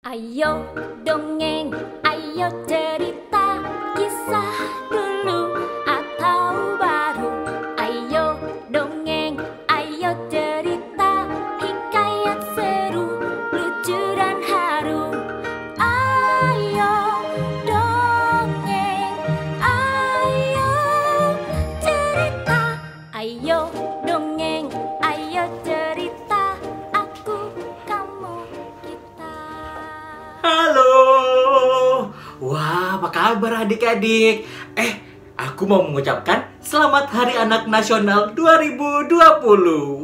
Ayo dongeng, ayo cerita kisah dulu atau baru. Ayo dongeng, ayo cerita hikayat seru, lucu dan haru. Ayo dongeng, ayo cerita. Ayo dongeng, ayo cerita. Aku, kamu, kita. Halo, wah apa kabar adik-adik? Aku mau mengucapkan Selamat Hari Anak Nasional 2020.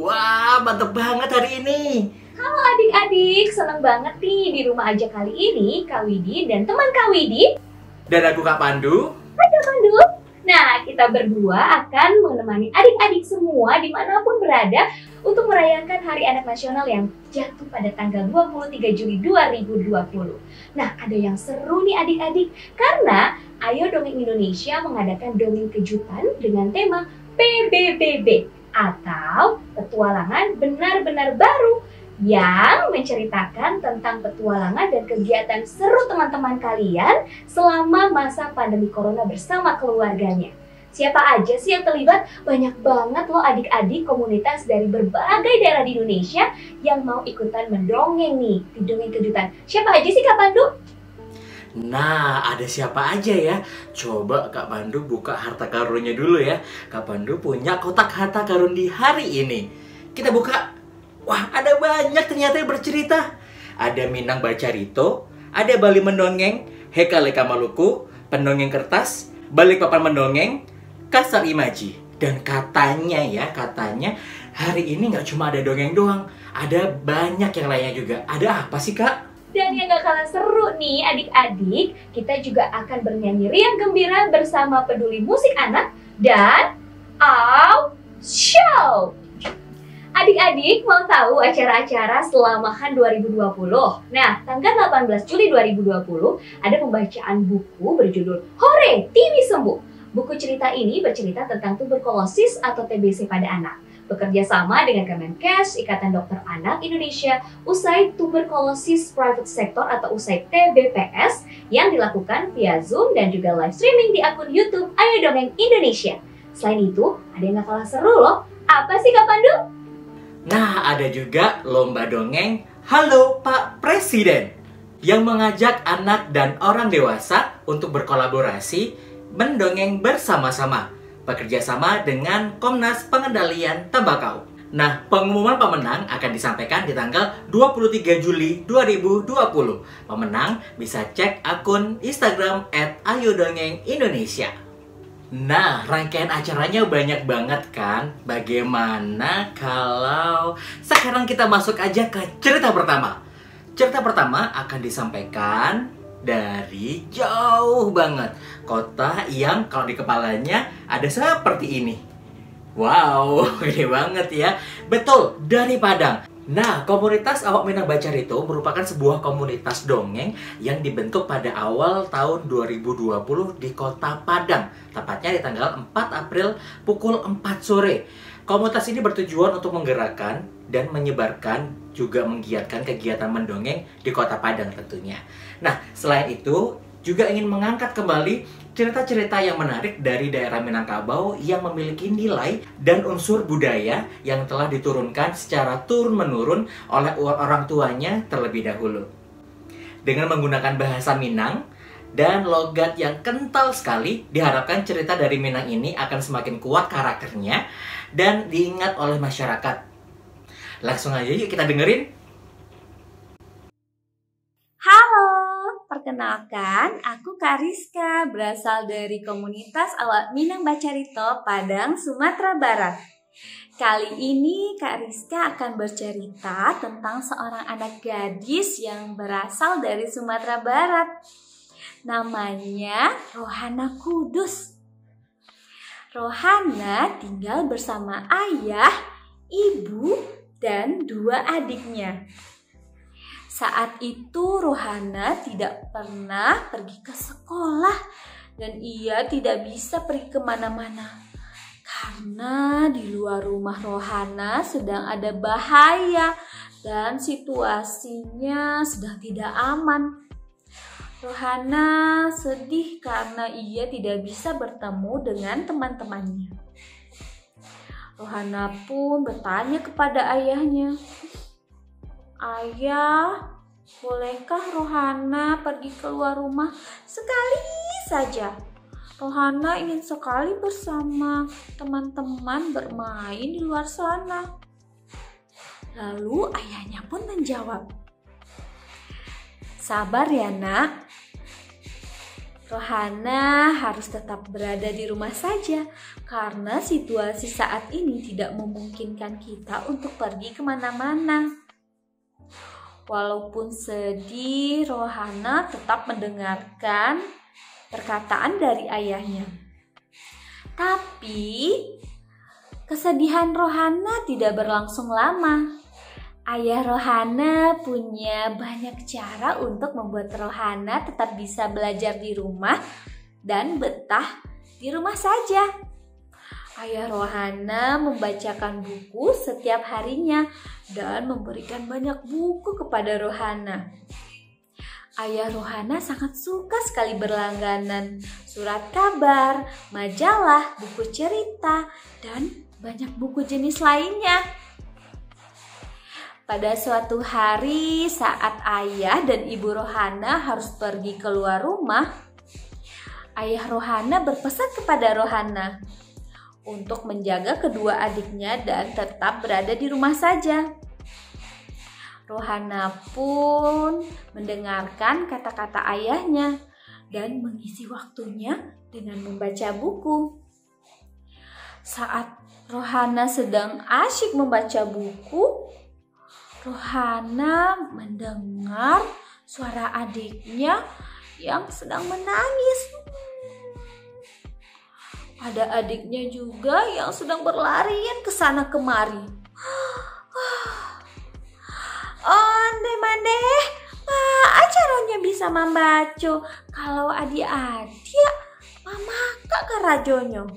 Wah, mantep banget hari ini. Halo adik-adik, seneng banget nih di rumah aja kali ini Kak Widi dan teman Kak Widi. Dan aku Kak Pandu. Hai Kak Pandu. Nah, kita berdua akan menemani adik-adik semua dimanapun berada untuk merayakan Hari Anak Nasional yang jatuh pada tanggal 23 Juli 2020. Nah, ada yang seru nih adik-adik, karena Ayo Dongeng Indonesia mengadakan dongeng kejutan dengan tema PBBB atau Petualangan Benar-Benar Baru yang menceritakan tentang petualangan dan kegiatan seru teman-teman kalian selama masa pandemi corona bersama keluarganya. Siapa aja sih yang terlibat? Banyak banget loh adik-adik komunitas dari berbagai daerah di Indonesia yang mau ikutan mendongeng nih di dongeng kejutan. Siapa aja sih Kak Pandu? Nah, ada siapa aja ya? Coba Kak Pandu buka harta karunnya dulu ya. Kak Pandu punya kotak harta karun di hari ini. Kita buka. Wah, ada banyak ternyata yang bercerita. Ada Minang Bacarito, ada Bali Mendongeng, Hekaleka Maluku, Pendongeng Kertas, Balikpapan Mendongeng, Kasar Imaji. Dan katanya hari ini nggak cuma ada dongeng doang, ada banyak yang lainnya juga. Ada apa sih Kak? Dan yang gak kalah seru nih adik-adik, kita juga akan bernyanyi riang gembira bersama Peduli Musik Anak dan Out Show. Adik-adik mau tahu acara-acara Selamahan 2020? Nah, tanggal 18 Juli 2020 ada pembacaan buku berjudul Hore, TV Sembuh. Buku cerita ini bercerita tentang tuberkulosis atau TBC pada anak. Bekerja sama dengan Kemenkes, Ikatan Dokter Anak Indonesia, usai tuberkulosis private sector atau usai TBPS yang dilakukan via Zoom dan juga live streaming di akun YouTube Ayo Dongeng Indonesia. Selain itu, ada yang gak kalah seru loh. Apa sih Kak Pandu? Nah, ada juga lomba dongeng Halo Pak Presiden yang mengajak anak dan orang dewasa untuk berkolaborasi mendongeng bersama-sama, bekerja sama dengan Komnas Pengendalian Tembakau. Nah, pengumuman pemenang akan disampaikan di tanggal 23 Juli 2020. Pemenang bisa cek akun Instagram @ayodongengindonesia. Nah, rangkaian acaranya banyak banget kan? Bagaimana kalau sekarang kita masuk aja ke cerita pertama? Cerita pertama akan disampaikan dari jauh banget. Kota yang kalau di kepalanya ada seperti ini. Wow, gede banget ya. Betul, dari Padang. Nah, komunitas Awak Minang Bacarito merupakan sebuah komunitas dongeng yang dibentuk pada awal tahun 2020 di Kota Padang. Tepatnya di tanggal 4 April pukul 4 sore. Komunitas ini bertujuan untuk menggerakkan dan menyebarkan, juga menggiatkan kegiatan mendongeng di Kota Padang tentunya. Nah, selain itu juga ingin mengangkat kembali cerita-cerita yang menarik dari daerah Minangkabau yang memiliki nilai dan unsur budaya yang telah diturunkan secara turun-menurun oleh orang tuanya terlebih dahulu. Dengan menggunakan bahasa Minang dan logat yang kental sekali, diharapkan cerita dari Minang ini akan semakin kuat karakternya dan diingat oleh masyarakat. Langsung aja yuk kita dengerin. Halo, perkenalkan aku Kak Rizka, berasal dari komunitas Awak Minang Bacarito, Padang, Sumatera Barat. Kali ini Kak Rizka akan bercerita tentang seorang anak gadis yang berasal dari Sumatera Barat. Namanya Rohana Kudus. Rohana tinggal bersama ayah, ibu, dan 2 adiknya. Saat itu Rohana tidak pernah pergi ke sekolah dan ia tidak bisa pergi kemana-mana. karena di luar rumah Rohana sedang ada bahaya dan situasinya sedang tidak aman. Rohana sedih karena ia tidak bisa bertemu dengan teman-temannya. Rohana pun bertanya kepada ayahnya, "Ayah, bolehkah Rohana pergi keluar rumah sekali saja? Rohana ingin sekali bersama teman-teman bermain di luar sana." Lalu ayahnya pun menjawab, "Sabar ya nak, Rohana harus tetap berada di rumah saja karena situasi saat ini tidak memungkinkan kita untuk pergi kemana-mana." Walaupun sedih, Rohana tetap mendengarkan perkataan dari ayahnya. Tapi kesedihan Rohana tidak berlangsung lama. Ayah Rohana punya banyak cara untuk membuat Rohana tetap bisa belajar di rumah dan betah di rumah saja. Ayah Rohana membacakan buku setiap harinya dan memberikan banyak buku kepada Rohana. Ayah Rohana sangat suka sekali berlangganan surat kabar, majalah, buku cerita, dan banyak buku jenis lainnya. Pada suatu hari saat ayah dan ibu Rohana harus pergi keluar rumah, ayah Rohana berpesan kepada Rohana untuk menjaga kedua adiknya dan tetap berada di rumah saja. Rohana pun mendengarkan kata-kata ayahnya dan mengisi waktunya dengan membaca buku. Saat Rohana sedang asyik membaca buku, Rohana mendengar suara adiknya yang sedang menangis. Ada adiknya juga yang sedang berlarian ke sana kemari. Onde-mande, acaranya bisa membaca. Kalau adik-adik, mama kak kerajonyo.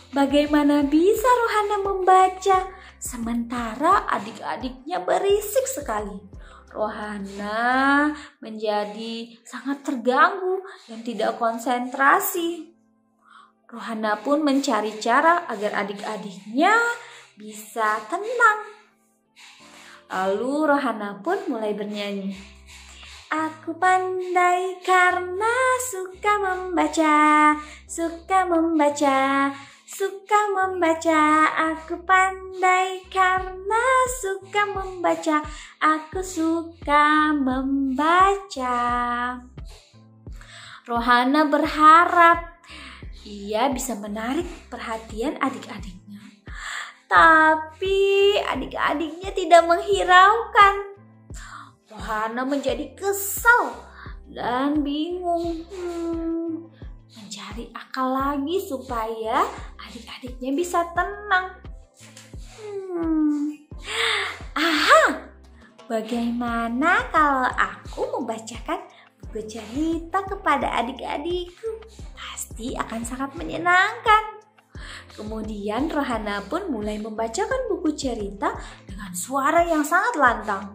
Bagaimana bisa Rohana membaca sementara adik-adiknya berisik sekali? Rohana menjadi sangat terganggu dan tidak konsentrasi. Rohana pun mencari cara agar adik-adiknya bisa tenang. Lalu Rohana pun mulai bernyanyi. Aku pandai karena suka membaca, suka membaca, suka membaca. Aku pandai karena suka membaca, aku suka membaca. Rohana berharap ia bisa menarik perhatian adik-adiknya. Tapi adik-adiknya tidak menghiraukan. Rohana menjadi kesal dan bingung. Mencari akal lagi supaya adik-adiknya bisa tenang. Bagaimana kalau aku membacakan buku cerita kepada adik-adikku? Pasti akan sangat menyenangkan. Kemudian Rohana pun mulai membacakan buku cerita dengan suara yang sangat lantang.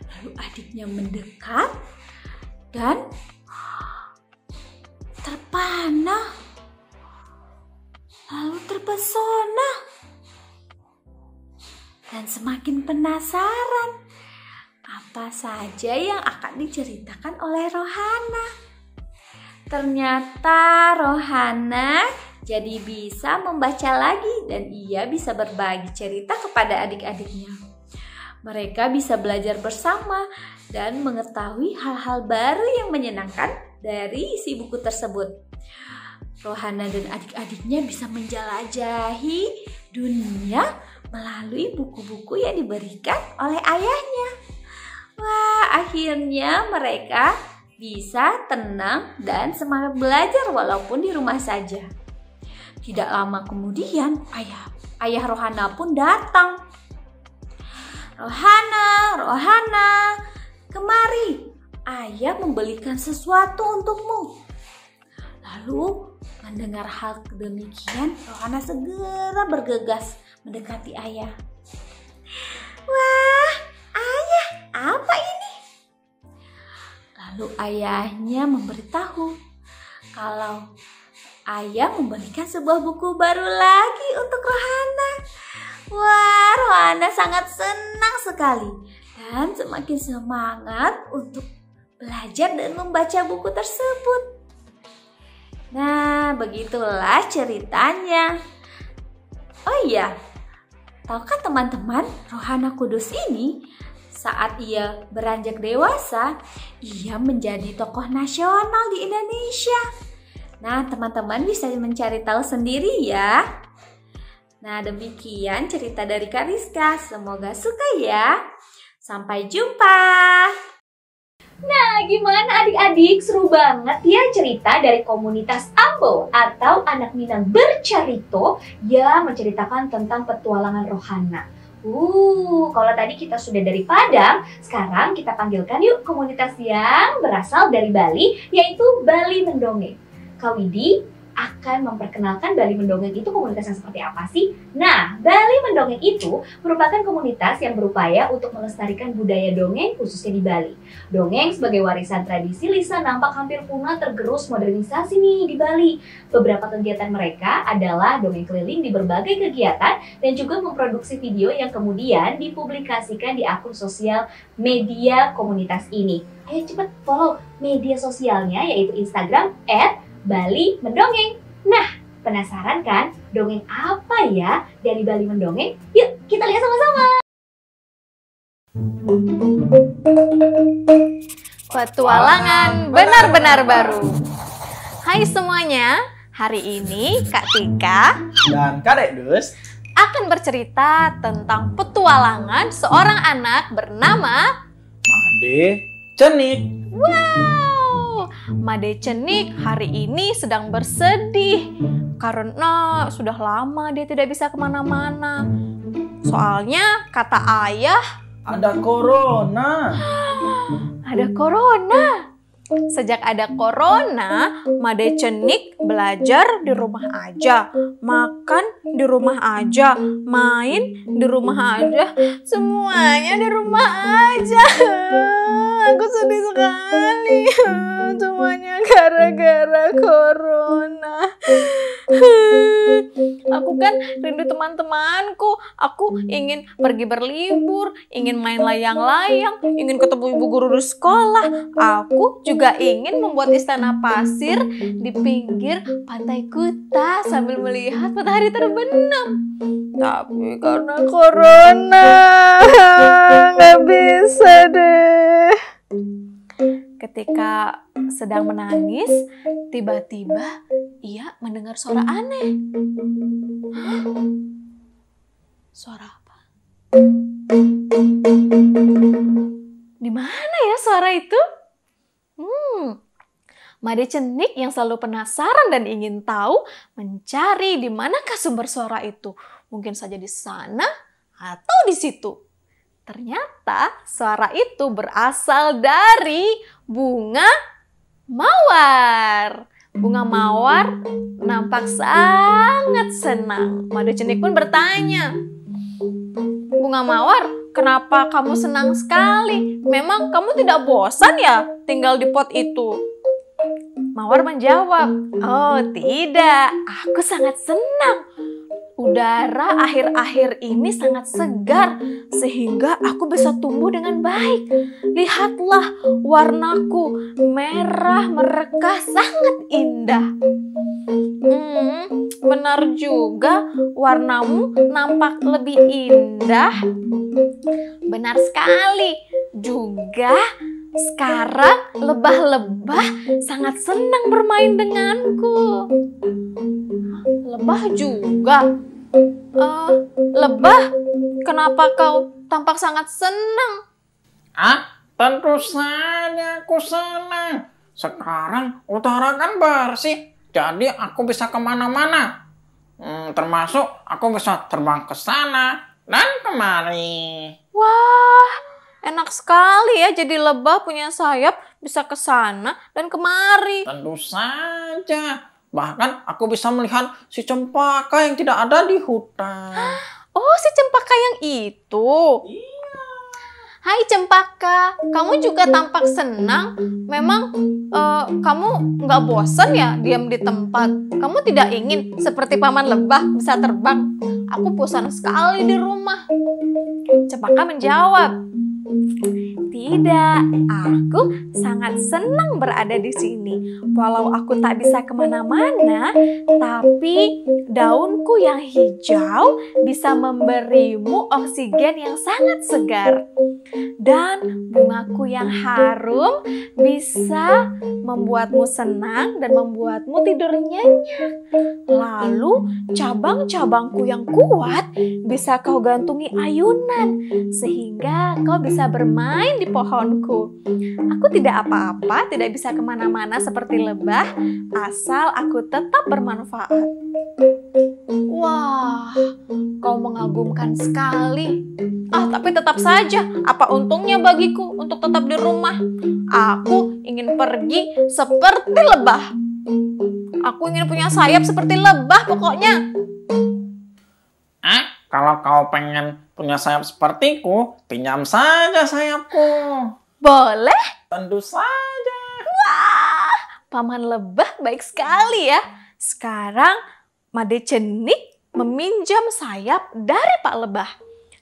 Lalu adiknya mendekat dan terpana, lalu terpesona, dan semakin penasaran apa saja yang akan diceritakan oleh Rohana. Ternyata Rohana jadi bisa membaca lagi dan ia bisa berbagi cerita kepada adik-adiknya. Mereka bisa belajar bersama dan mengetahui hal-hal baru yang menyenangkan dari isi buku tersebut. Rohana dan adik-adiknya bisa menjelajahi dunia melalui buku-buku yang diberikan oleh ayahnya. Wah, akhirnya mereka bisa tenang dan semangat belajar walaupun di rumah saja. Tidak lama kemudian ayah Rohana pun datang. Rohana, kemari. Ayah membelikan sesuatu untukmu. Lalu Mendengar hal demikian, Rohana segera bergegas mendekati ayah. Wah, ayah, apa ini? Lalu ayahnya memberitahu kalau ayah memberikan sebuah buku baru lagi untuk Rohana. Wah, Rohana sangat senang sekali dan semakin semangat untuk belajar dan membaca buku tersebut. Nah, begitulah ceritanya. Oh iya, tahukah teman-teman, Rohana Kudus ini saat ia beranjak dewasa, ia menjadi tokoh nasional di Indonesia. Nah, teman-teman bisa mencari tahu sendiri ya. Nah, demikian cerita dari Kak Rizka. Semoga suka ya. Sampai jumpa. Nah, gimana adik-adik? Seru banget ya cerita dari komunitas Ambo atau Anak Minang Bercarito yang menceritakan tentang petualangan Rohana. Kalau tadi kita sudah dari Padang, sekarang kita panggilkan yuk komunitas yang berasal dari Bali, yaitu Bali Mendongeng. Kak Widi akan memperkenalkan Bali Mendongeng itu komunitas yang seperti apa sih? Nah, Bali Mendongeng itu merupakan komunitas yang berupaya untuk melestarikan budaya dongeng khususnya di Bali. Dongeng sebagai warisan tradisi lisan nampak hampir punah tergerus modernisasi nih di Bali. Beberapa kegiatan mereka adalah dongeng keliling di berbagai kegiatan dan juga memproduksi video yang kemudian dipublikasikan di akun sosial media komunitas ini. Ayo cepet follow media sosialnya yaitu Instagram @Bali Mendongeng. Nah, penasaran kan dongeng apa ya dari Bali Mendongeng? Yuk kita lihat sama-sama. Petualangan benar-benar baru. Hai semuanya, hari ini Kak Tika dan Kak Dus akan bercerita tentang petualangan seorang anak bernama Made Cenik. Wow, Made Cenik hari ini sedang bersedih karena sudah lama dia tidak bisa kemana-mana. Soalnya kata ayah Ada corona. ada corona. Sejak ada corona, Made Cenik belajar di rumah aja, makan di rumah aja, main di rumah aja, semuanya di rumah aja. Aku sedih sekali, semuanya gara-gara corona. Aku kan rindu teman-temanku. Aku ingin pergi berlibur, ingin main layang-layang, ingin ketemu ibu guru di sekolah. Aku juga ingin membuat istana pasir di pinggir pantai Kuta sambil melihat matahari terbenam. Tapi karena corona, nggak bisa deh. Ketika sedang menangis, tiba-tiba ia mendengar suara aneh. Suara apa? Di mana ya suara itu? Made Cenik yang selalu penasaran dan ingin tahu mencari di manakah sumber suara itu. Mungkin saja di sana atau di situ. Ternyata suara itu berasal dari bunga mawar. Bunga mawar nampak sangat senang. Made Cenik pun bertanya, "Bunga mawar, kenapa kamu senang sekali? Memang kamu tidak bosan ya tinggal di pot itu?" Mawar menjawab, "Oh tidak, aku sangat senang. Udara akhir-akhir ini sangat segar sehingga aku bisa tumbuh dengan baik. Lihatlah warnaku merah mereka sangat indah." Benar juga, warnamu nampak lebih indah. Benar sekali. Juga sekarang lebah-lebah sangat senang bermain denganku. Lebah juga? Lebah, kenapa kau tampak sangat senang? Tentu saja aku senang. Sekarang udara kan bersih, jadi aku bisa kemana-mana. Termasuk aku bisa terbang ke sana dan kemari. Wah, enak sekali ya jadi lebah punya sayap bisa ke sana dan kemari. Tentu saja. Bahkan aku bisa melihat si cempaka yang tidak ada di hutan. Oh, si cempaka yang itu. Hai cempaka, kamu juga tampak senang. Memang kamu nggak bosan ya diam di tempat? Kamu tidak ingin seperti paman lebah bisa terbang? Aku bosan sekali di rumah. Cempaka menjawab, tidak, aku sangat senang berada di sini. Walau aku tak bisa kemana-mana, tapi daunku yang hijau bisa memberimu oksigen yang sangat segar. Dan bungaku yang harum bisa membuatmu senang dan membuatmu tidur nyenyak. Lalu cabang-cabangku yang kuat bisa kau gantungi ayunan sehingga kau bisa bermain di pohonku. Aku tidak apa-apa, tidak bisa kemana-mana seperti lebah, asal aku tetap bermanfaat. Wah, kau mengagumkan sekali. Tapi tetap saja, apa untungnya bagiku untuk tetap di rumah? Aku ingin pergi seperti lebah. Aku ingin punya sayap seperti lebah pokoknya. Kalau kau pengen punya sayap sepertiku, pinjam saja sayapku. Boleh? Tentu saja. Wah, paman lebah baik sekali ya. Sekarang Made Cenik meminjam sayap dari Pak Lebah.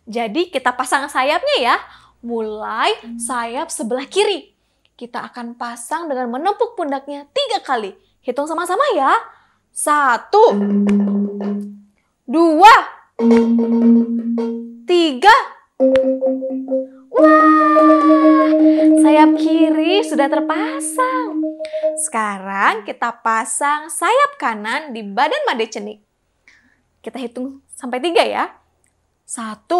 Jadi kita pasang sayapnya ya. Mulai sayap sebelah kiri. Kita akan pasang dengan menepuk pundaknya 3 kali. Hitung sama-sama ya. 1, 2, 3. Wah, sayap kiri sudah terpasang. Sekarang kita pasang sayap kanan di badan Made Cenik. Kita hitung sampai 3 ya. 1,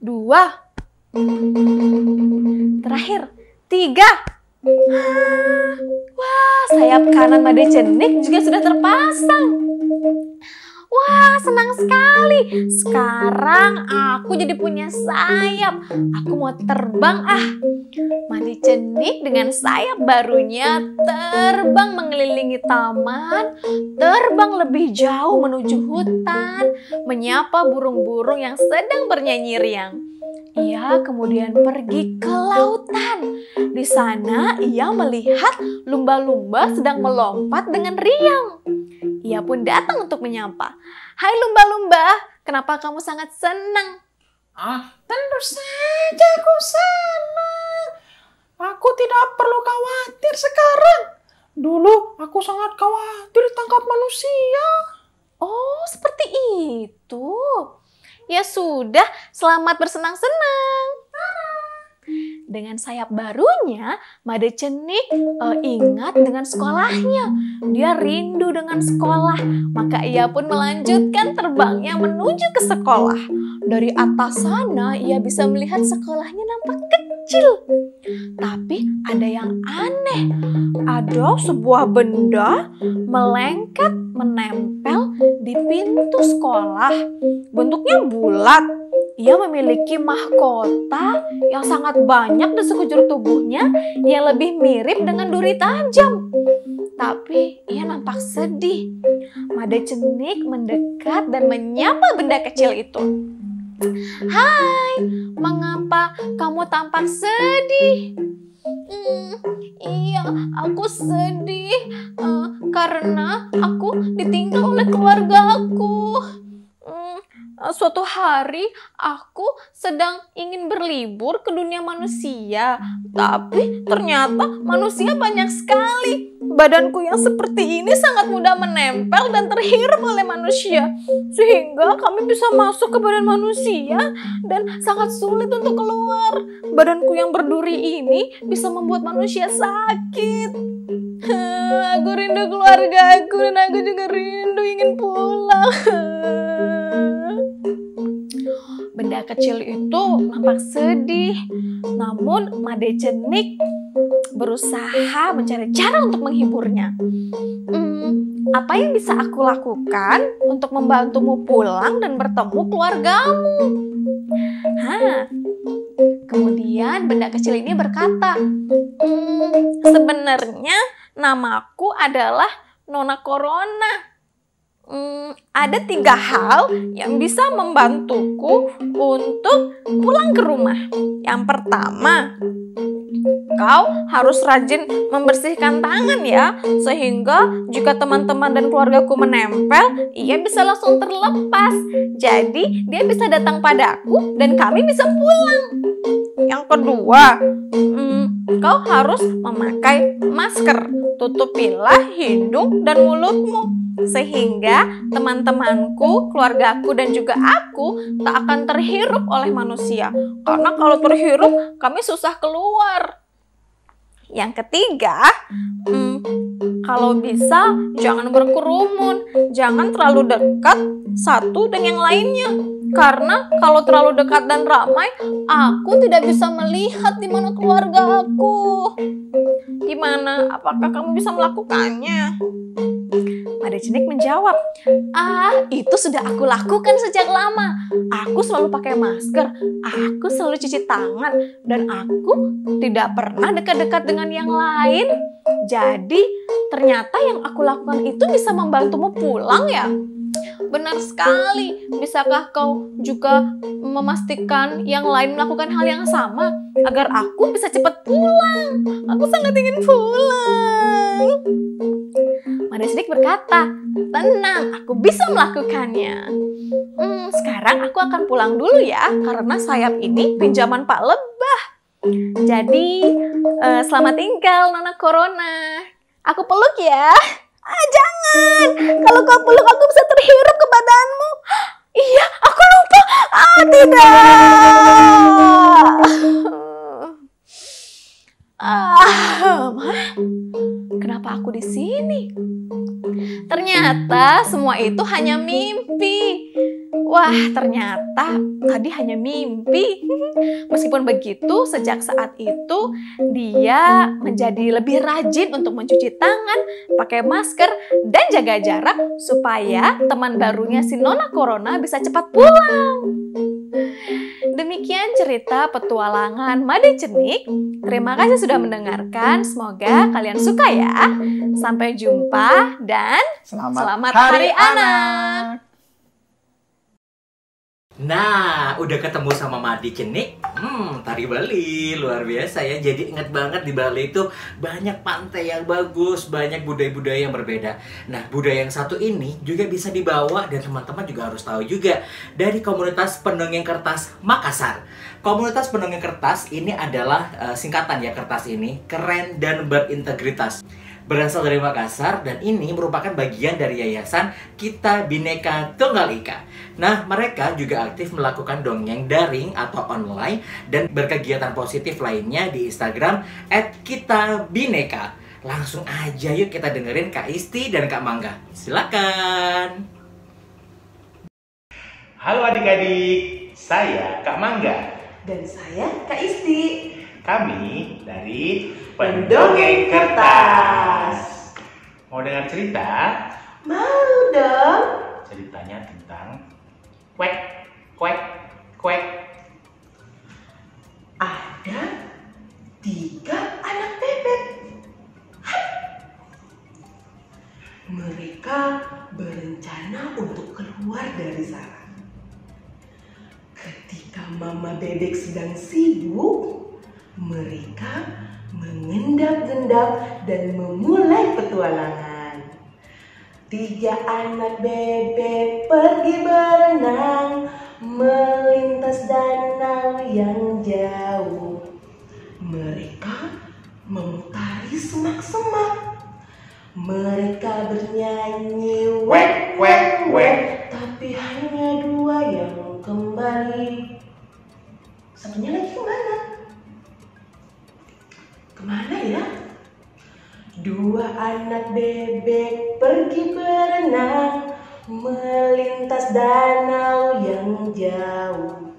2, terakhir 3. Wah, sayap kanan Made Cenik juga sudah terpasang. Wah, senang sekali. Sekarang aku jadi punya sayap. Aku mau terbang Made Cenik dengan sayap barunya terbang mengelilingi taman, terbang lebih jauh menuju hutan, menyapa burung-burung yang sedang bernyanyi riang. Ia kemudian pergi ke lautan. Di sana ia melihat lumba-lumba sedang melompat dengan riang. Ia pun datang untuk menyapa. Hai lumba-lumba, kenapa kamu sangat senang? Tentu saja aku senang. Aku tidak perlu khawatir sekarang. Dulu aku sangat khawatir ditangkap manusia. Oh, seperti itu. Ya sudah, selamat bersenang-senang. Dengan sayap barunya, Made Cenik ingat dengan sekolahnya. Dia rindu dengan sekolah, maka ia pun melanjutkan terbangnya menuju ke sekolah. Dari atas sana, ia bisa melihat sekolahnya nampak kecil. Tapi ada yang aneh. Ada sebuah benda melengket menempel di pintu sekolah. Bentuknya bulat. Ia memiliki mahkota yang sangat banyak di sekujur tubuhnya yang lebih mirip dengan duri tajam. Tapi ia nampak sedih. Made Cenik mendekat dan menyapa benda kecil itu. Hai, mengapa kamu tampak sedih? Iya, aku sedih karena aku ditinggal oleh keluarga aku. Suatu hari aku sedang ingin berlibur ke dunia manusia, tapi ternyata manusia banyak sekali. Badanku yang seperti ini sangat mudah menempel dan terhirup oleh manusia, sehingga kami bisa masuk ke badan manusia dan sangat sulit untuk keluar. Badanku yang berduri ini bisa membuat manusia sakit. Aku rindu keluarga aku dan aku juga rindu ingin pulang. Benda kecil itu nampak sedih, namun Made Cenik berusaha mencari cara untuk menghiburnya. Apa yang bisa aku lakukan untuk membantumu pulang dan bertemu keluargamu? Kemudian benda kecil ini berkata, sebenarnya namaku adalah Nona Corona. Ada 3 hal yang bisa membantuku untuk pulang ke rumah. Yang pertama, kau harus rajin membersihkan tangan ya, sehingga jika teman-teman dan keluargaku menempel, ia bisa langsung terlepas. Jadi dia bisa datang padaku dan kami bisa pulang. Yang kedua, kau harus memakai masker. Tutupilah hidung dan mulutmu, sehingga teman-temanku, keluargaku, dan juga aku tak akan terhirup oleh manusia. Karena kalau terhirup, kami susah keluar. Yang ketiga, kalau bisa jangan berkerumun, jangan terlalu dekat satu dengan yang lainnya. Karena kalau terlalu dekat dan ramai, aku tidak bisa melihat di mana keluarga aku. Gimana? Apakah kamu bisa melakukannya? Made Cenik menjawab, itu sudah aku lakukan sejak lama. Aku selalu pakai masker, aku selalu cuci tangan, dan aku tidak pernah dekat-dekat dengan yang lain. Jadi, ternyata yang aku lakukan itu bisa membantumu pulang ya? Benar sekali. Bisakah kau juga memastikan yang lain melakukan hal yang sama agar aku bisa cepat pulang? Aku sangat ingin pulang. Made Cenik berkata, tenang, aku bisa melakukannya. Sekarang aku akan pulang dulu ya, karena sayap ini pinjaman Pak Lebah. Jadi, selamat tinggal Nona Corona. Aku peluk ya. Jangan. Kalau kau peluk aku bisa terhirup ke badanmu. Iya, aku lupa. Tidak. Kenapa aku di sini? Ternyata semua itu hanya mimpi. Wah, ternyata tadi hanya mimpi. Meskipun begitu, sejak saat itu dia menjadi lebih rajin untuk mencuci tangan, pakai masker, dan jaga jarak supaya teman barunya si Nona Corona bisa cepat pulang. Demikian cerita petualangan Made Cenik. Terima kasih sudah mendengarkan. Semoga kalian suka ya. Sampai jumpa dan selamat Hari Anak. Nah, udah ketemu sama Made Cenik. Tari Bali luar biasa ya. Jadi ingat banget di Bali itu banyak pantai yang bagus, banyak budaya-budaya yang berbeda. Nah, budaya yang satu ini juga bisa dibawa dan teman-teman juga harus tahu juga dari komunitas pendongeng kertas Makassar. Komunitas pendongeng kertas ini adalah singkatan ya, kertas ini keren dan berintegritas. Berasal dari Makassar dan ini merupakan bagian dari Yayasan Kita Bhinneka Tunggal Ika. Nah, mereka juga aktif melakukan dongeng daring atau online dan berkegiatan positif lainnya di Instagram @kitabhinneka. Langsung aja yuk kita dengerin Kak Isti dan Kak Mangga. Silakan. Halo adik-adik, saya Kak Mangga. Dan saya Kak Isti. Kami dari Pendongeng Kertas. Mau dengar cerita? Mau dong. Ceritanya tentang kuek, kuek, kuek. Ada 3 anak bebek. Mereka berencana untuk keluar dari sarang. Ketika mama bebek sedang sibuk, mereka mengendap-endap dan memulai petualangan. 3 anak bebek pergi berenang melintas danau yang jauh. Mereka memutari semak-semak. Mereka bernyanyi Wek, wek, wek. tapi hanya 2 yang kembali. Satunya lagi kemana? Kemana ya? 2 anak bebek pergi berenang melintas danau yang jauh.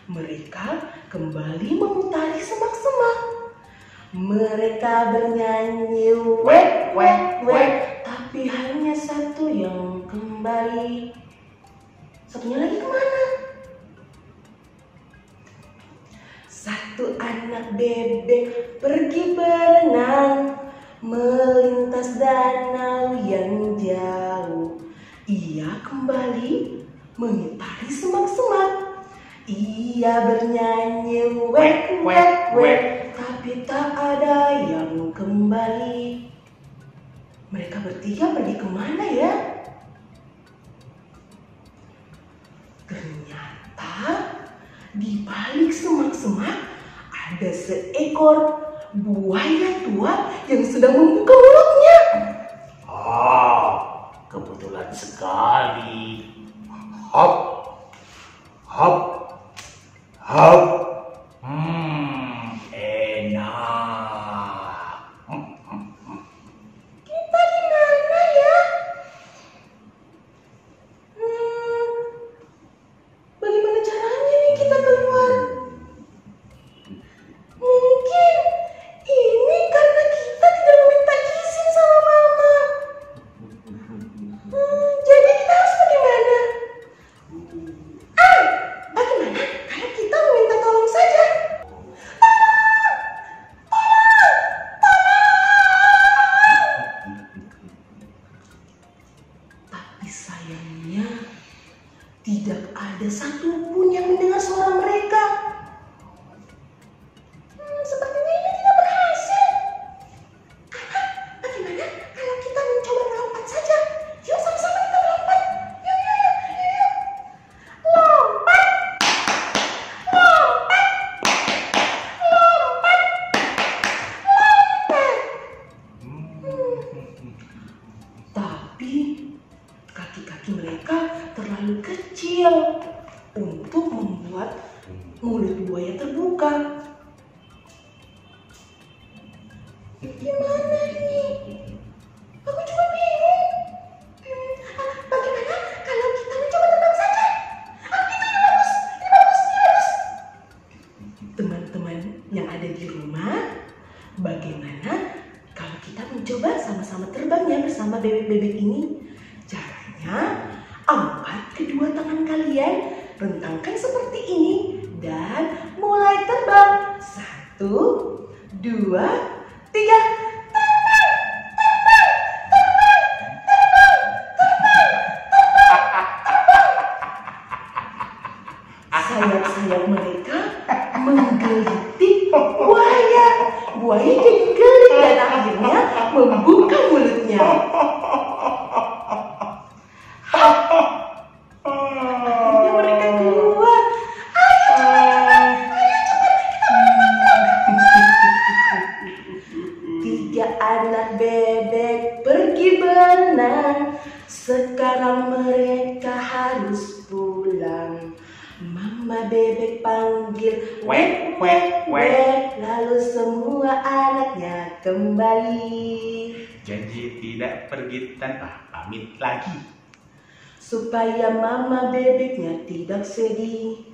Mereka kembali memutari semak-semak. Mereka bernyanyi wek, wek, wek, tapi hanya 1 yang kembali. Satunya lagi kemana? 1 anak bebek pergi berenang melintas atas danau yang jauh. Ia kembali mengitari semak-semak. Ia bernyanyi wek wek wek, tapi tak ada yang kembali. Mereka bertiga pergi kemana ya? Ternyata di balik semak-semak ada seekor buaya tua yang sedang membuka mulutnya. Kebetulan sekali. Hop, hop, hop. Enak. Kita di mana ya? Bagaimana caranya nih kita keluar? Mungkin ini karena kita tidak meminta izin sama mama. Jadi kita harus bagaimana? Bagaimana kalau kita meminta tolong saja? Tapi sayangnya tidak ada satupun yang mendengar suara mereka. Sepertinya ini tidak berhasil. Bagaimana kalau kita mencoba melompat saja? Yuk sama-sama kita melompat. Yuk. Lompat. Lompat. Lompat. Lompat. Tapi kaki-kaki mereka terlalu kecil untuk membuat mulut buaya terbuka. Gimana ini? Aku juga bingung. Bagaimana kalau kita mencoba terbang saja? Itu bagus. Teman-teman yang ada di rumah, bagaimana kalau kita mencoba sama-sama terbang ya bersama bebek-bebek ini? Caranya, angkat kedua tangan kalian, rentangkan seperti ini, dan mulai terbang. 1, 2, 3. Sayap-sayap mereka menggelitik buaya. Buaya jadi geli dan akhirnya membuka mulutnya. Akhirnya mereka keluar. Ayo cepat, Tiga anak bebek pergi berenang. Sekarang mereka harus pulang. Mama bebek panggil wek wek wek, lalu semua anaknya kembali. Janji tidak pergi tanpa pamit lagi. Supaya mama bebeknya tidak sedih.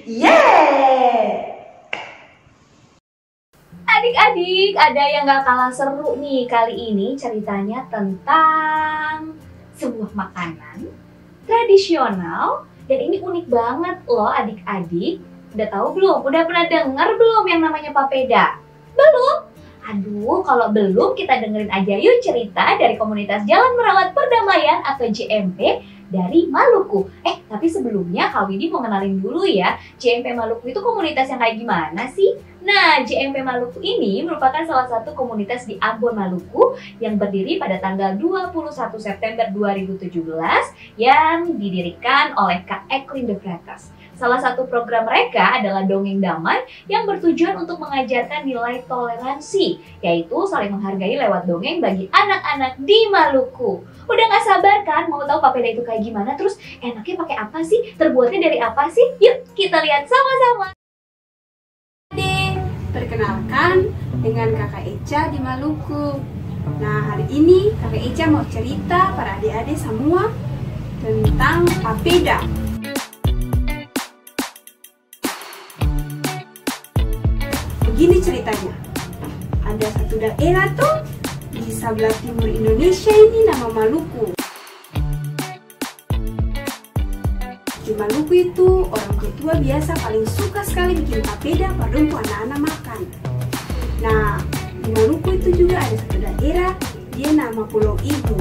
Yeah! Adik-adik, ada yang gak kalah seru nih. Kali ini ceritanya tentang sebuah makanan tradisional. Dan ini unik banget loh adik-adik. Udah tahu belum? Udah pernah dengar belum yang namanya papeda? Belum? Aduh, kalau belum kita dengerin aja yuk cerita dari komunitas Jalan Merawat Perdamaian atau JMP dari Maluku. Tapi sebelumnya Kak Widi mau kenalin dulu ya, JMP Maluku itu komunitas yang kayak gimana sih? Nah, JMP Maluku ini merupakan salah satu komunitas di Ambon, Maluku yang berdiri pada tanggal 21 September 2017 yang didirikan oleh Kak Eklin de Vries. Salah satu program mereka adalah Dongeng Damai yang bertujuan untuk mengajarkan nilai toleransi, yaitu saling menghargai lewat dongeng bagi anak-anak di Maluku. Udah gak sabar kan mau tahu papeda itu kayak gimana? Terus enaknya pakai apa sih? Terbuatnya dari apa sih? Yuk kita lihat sama-sama. Perkenalkan dengan Kakak Eca di Maluku. Nah, hari ini Kakak Eca mau cerita para adik-adik semua tentang papeda. Begini ceritanya. Ada satu daerah tuh di sebelah timur Indonesia ini nama Maluku. Di Maluku itu orang tua biasa paling suka sekali bikin papeda pada untuk anak-anak makan. Nah, di Maluku itu juga ada satu daerah daerah, dia nama Pulau Ibu.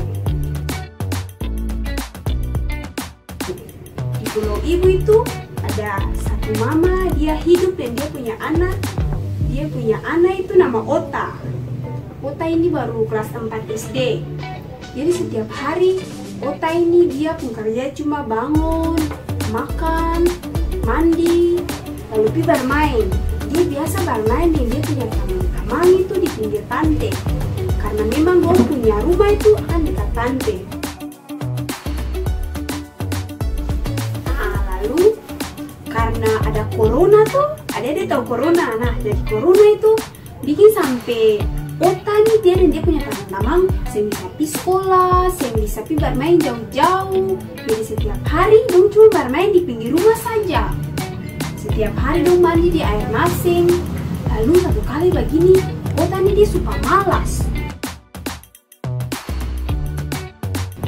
Di Pulau Ibu itu ada satu mama, dia hidup dan dia punya anak. Dia punya anak itu nama Ota. Ota ini baru kelas 4 SD. Jadi setiap hari Ota ini dia pekerja cuma bangun, makan, mandi, lalu pergi bermain. Dia biasa bermain dan dia punya teman-teman itu di pinggir pantai. Karena memang dia punya rumah itu akan dekat pantai. Nah, lalu karena ada corona tuh, ada tahu corona. Nah, jadi corona itu bikin sampai Ota nih dia dan dia punya teman-teman yang bisa pergi sekolah, yang bisa pergi bermain jauh-jauh. Jadi setiap hari dong cuma bermain di pinggir rumah saja. Setiap hari dong mandi di air masing. Lalu satu kali begini, Ota nih dia suka malas.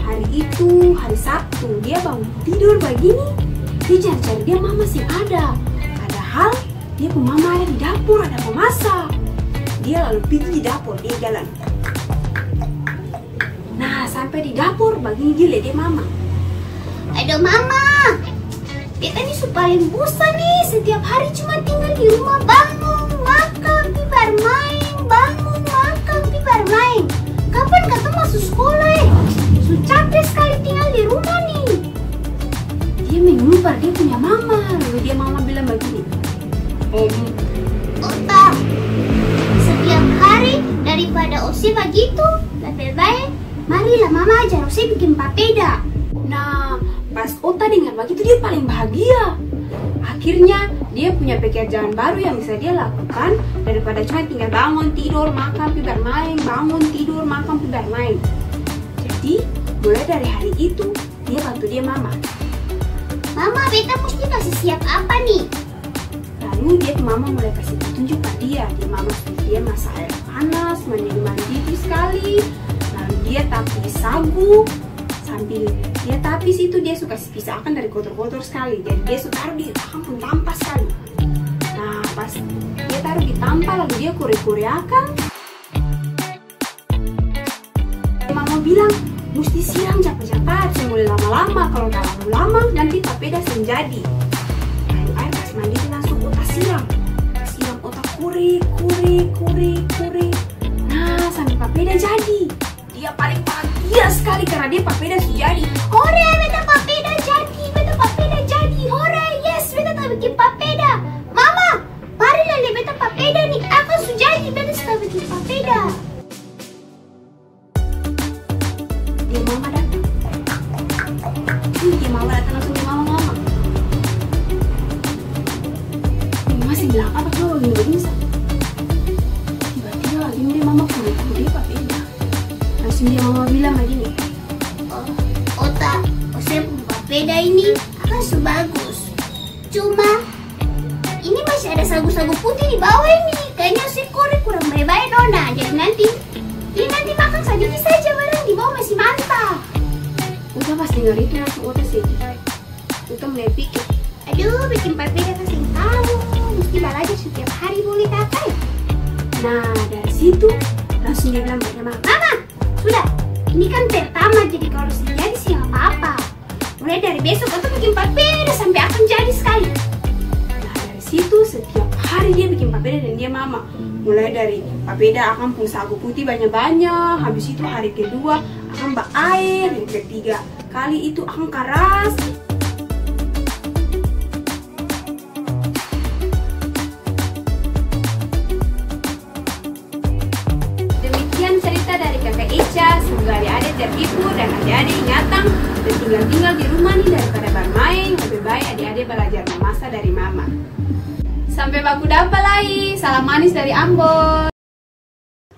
Hari itu, hari Sabtu, dia bangun tidur begini. Dia cari-cari dia mama sih ada. Padahal dia pun mama ada di dapur, ada memasak. Dia lalu pergi di dapur, dia jalan. Nah, sampai di dapur, begini dia lihat dia mama. Aduh mama, beta ini paling bosan nih. Setiap hari cuma tinggal di rumah, bangun, makan, pergi bermain, bangun, makan, pergi bermain. Kapan kata masuk sekolah ya? Sudah capek sekali tinggal di rumah nih. Dia mengumpar dia punya mama. Lalu dia mama bilang begini. Ota, setiap hari daripada Osi begitu, lebih baik marilah mama ajar Osi bikin papeda. Nah, pas Ota dengar begitu dia paling bahagia. Akhirnya dia punya pekerjaan baru yang bisa dia lakukan daripada cuma tinggal bangun, tidur, makan, pergi bermain, bangun, tidur, makan, pergi bermain. Jadi, mulai dari hari itu dia bantu dia mama. Mama, beta mesti kasih siap apa nih? Lalu dia mama mulai kasih petunjuk ke dia. Mama dia masak air panas, mandi sekali. Lalu dia tapis sagu. Sambil dia tapis itu dia suka pisahkan dari kotor-kotor sekali. Jadi dia suka taruh di kampung tampas sekali. Nah pas dia taruh di tampa lalu dia kore-koreakan. Mama bilang mesti siram cepat-cepat, boleh lama-lama. Kalau terlalu lama nanti papeda menjadi. Lalu air pas mandi langsung Ota siram Ota kore. Nah sampai papeda jadi. Dia paling bahagia sekali karena dia papeda sudah jadi. Hore, beta papeda jadi, hore, yes, beta tak bikin papeda. Mama, marilah le beta papeda nih, aku sudah jadi, beta sudah bikin papeda. Dia mama datang langsung dia mama. Dia masih bilang apa coba begini sa. Tiba-tiba dia mama kure papeda. Langsung dia mama bilang begini. Ota, Ose papeda ini akan sebagus. Cuma ini masih ada sagu-sagu putih di bawah ini. Kayaknya Ose kore kurang baik-baik nona. Jadi nanti makan sedikit saja barang di bawah masih mantap. Udah pas dengar itu langsung Ota sedih. Ota mulai pikir, aduh bikin papeda kasih tahu. Mesti belajar setiap hari boleh kakak. Nah dari situ langsung dia bilang pada mama, sudah, ini kan pertama jadi kalau jadi sih nggak apa-apa. Mulai dari besok aku bikin papeda sampai akan jadi sekali. Nah dari situ setiap hari dia bikin papeda dan dia mama. Mulai dari papeda akan pun sagu putih banyak-banyak. Habis itu hari kedua akan air. Yang ketiga kali itu akan keras. Demikian cerita dari Kakak Echa. Semoga adik-adik terhibur dan adik-adik ingatan dan tinggal di rumah nih daripada bermain. Lebih baik adik-adik belajar memasak dari mama. Sampai baku dapat lagi. Salam manis dari Ambon.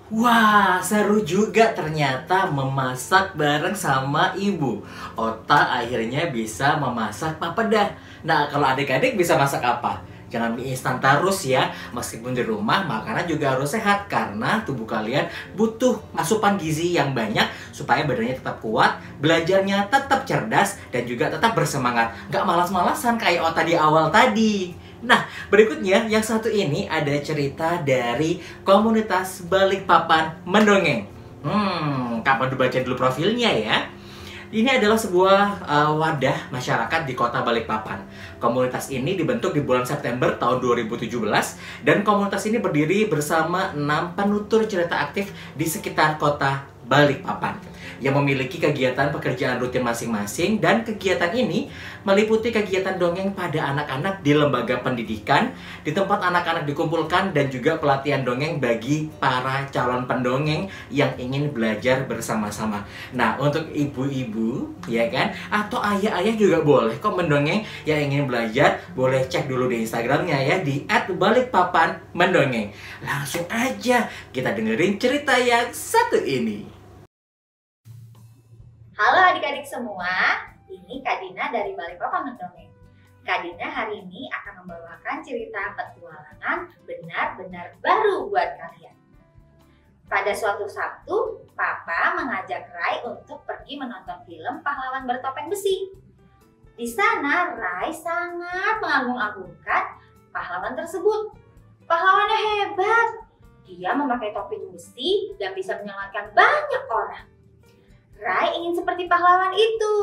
Wah, seru juga ternyata memasak bareng sama ibu. Ota akhirnya bisa memasak papeda. Nah, kalau adik-adik bisa masak apa? Jangan mie instan terus ya. Meskipun di rumah, makanan juga harus sehat. Karena tubuh kalian butuh asupan gizi yang banyak supaya badannya tetap kuat, belajarnya tetap cerdas, dan juga tetap bersemangat. Gak malas-malasan kayak Ota di awal tadi. Nah, berikutnya yang satu ini ada cerita dari komunitas Balikpapan Mendongeng. Kapan dibaca dulu profilnya ya? Ini adalah sebuah wadah masyarakat di kota Balikpapan. Komunitas ini dibentuk di bulan September tahun 2017 dan komunitas ini berdiri bersama 6 penutur cerita aktif di sekitar kota Balikpapan yang memiliki kegiatan pekerjaan rutin masing-masing, dan kegiatan ini meliputi kegiatan dongeng pada anak-anak di lembaga pendidikan, di tempat anak-anak dikumpulkan, dan juga pelatihan dongeng bagi para calon pendongeng yang ingin belajar bersama-sama. Nah, untuk ibu-ibu ya kan, atau ayah-ayah juga boleh kok mendongeng. Yang ingin belajar boleh cek dulu di Instagramnya ya, di @balikpapanmendongeng. Langsung aja kita dengerin cerita yang satu ini. Halo adik-adik semua, ini Kak Dina dari Balikpapan Mendongeng. Kak Dina hari ini akan membawakan cerita petualangan benar-benar baru buat kalian. Pada suatu Sabtu, Papa mengajak Rai untuk pergi menonton film pahlawan bertopeng besi. Di sana, Rai sangat mengagung-agungkan pahlawan tersebut. Pahlawannya hebat. Dia memakai topi besi dan bisa menyelamatkan banyak orang. Rai ingin seperti pahlawan itu.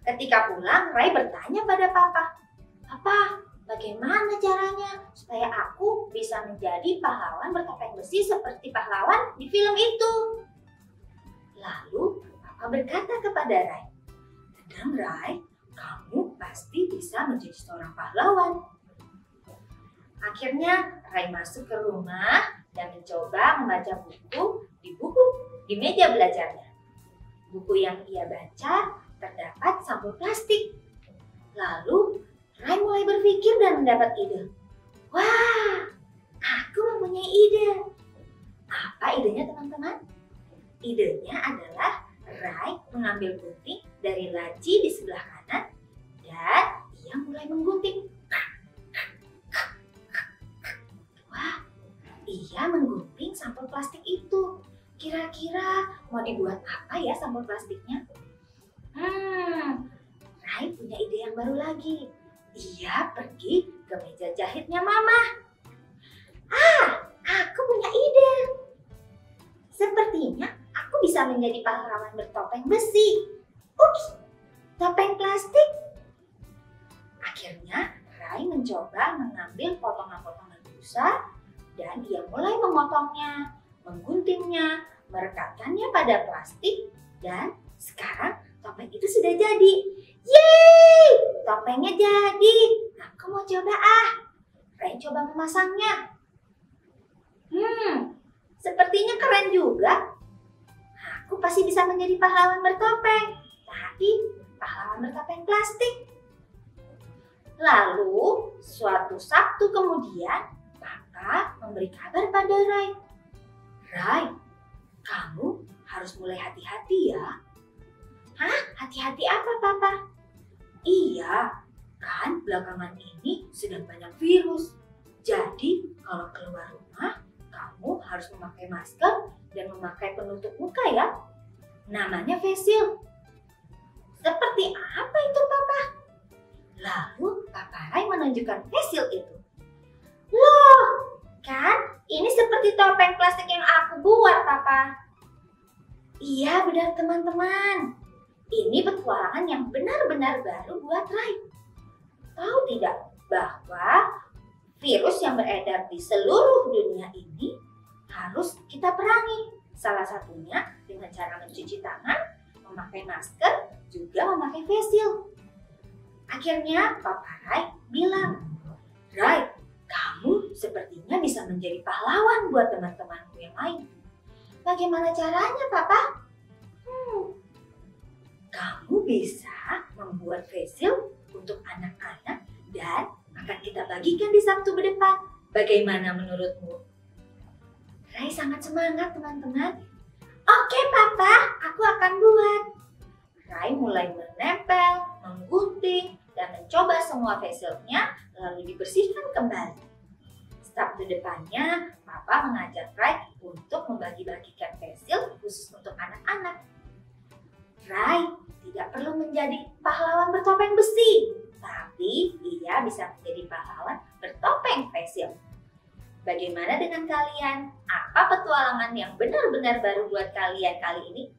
Ketika pulang, Rai bertanya pada Papa, "Papa, bagaimana caranya supaya aku bisa menjadi pahlawan bertopeng besi seperti pahlawan di film itu?" Lalu Papa berkata kepada Rai, "Tenang Rai, kamu pasti bisa menjadi seorang pahlawan." Akhirnya Rai masuk ke rumah dan mencoba membaca buku di meja belajarnya. Buku yang ia baca terdapat sampul plastik. Lalu Rai mulai berpikir dan mendapat ide. Wah, aku mempunyai ide. Apa idenya teman-teman? Idenya adalah Rai mengambil gunting dari laci di sebelah kanan dan ia mulai menggunting. Wah, ia menggunting sampul plastik itu. Kira-kira mau dibuat apa ya sampul plastiknya? Rai punya ide yang baru lagi. Ia pergi ke meja jahitnya Mama. Aku punya ide. Sepertinya aku bisa menjadi pahlawan bertopeng besi. Ups, topeng plastik. Akhirnya Rai mencoba mengambil potongan-potongan busa dan dia mulai memotongnya, mengguntingnya, merekatkannya pada plastik, dan sekarang topeng itu sudah jadi. Yeay! Topengnya jadi. Aku mau coba Rai coba memasangnya. Sepertinya keren juga. Aku pasti bisa menjadi pahlawan bertopeng, tapi pahlawan bertopeng plastik. Lalu, suatu Sabtu kemudian, Papa memberi kabar pada Rai. Rai, kamu harus mulai hati-hati ya. Hah? Hati-hati apa, Papa? Iya, kan belakangan ini sedang banyak virus. Jadi, kalau keluar rumah, kamu harus memakai masker dan memakai penutup muka ya. Namanya face shield. Seperti apa itu, Papa? Lalu, Papa Rai menunjukkan face shield itu. Loh, kan ini seperti topeng plastik yang aku buat, Papa. Iya, benar teman-teman. Ini petualangan yang benar-benar baru buat Rai. Tahu tidak bahwa virus yang beredar di seluruh dunia ini harus kita perangi. Salah satunya dengan cara mencuci tangan, memakai masker, juga memakai face shield. Akhirnya Papa Rai bilang, Rai, kamu sepertinya bisa menjadi pahlawan buat teman-temanku yang lain. Bagaimana caranya, Papa? Kamu bisa membuat face shield untuk anak-anak dan akan kita bagikan di Sabtu depan. Bagaimana menurutmu? Rai sangat semangat, teman-teman. Oke, Papa, aku akan buat. Rai mulai menempel, menggunting, dan mencoba semua face shield-nya, lalu dibersihkan kembali. Sabtu depannya, Papa mengajak Rai untuk membagi-bagikan face shield khusus untuk anak-anak. Rai tidak perlu menjadi pahlawan bertopeng besi, tapi ia bisa menjadi pahlawan bertopeng face shield. Bagaimana dengan kalian? Apa petualangan yang benar-benar baru buat kalian kali ini?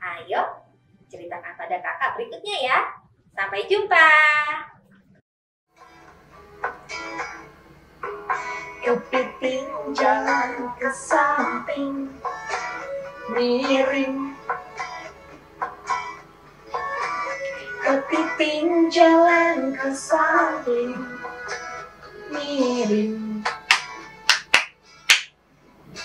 Ayo, ceritakan pada kakak berikutnya ya. Sampai jumpa. Kepiting jalan ke samping, miring. Kepiting jalan ke samping, miring.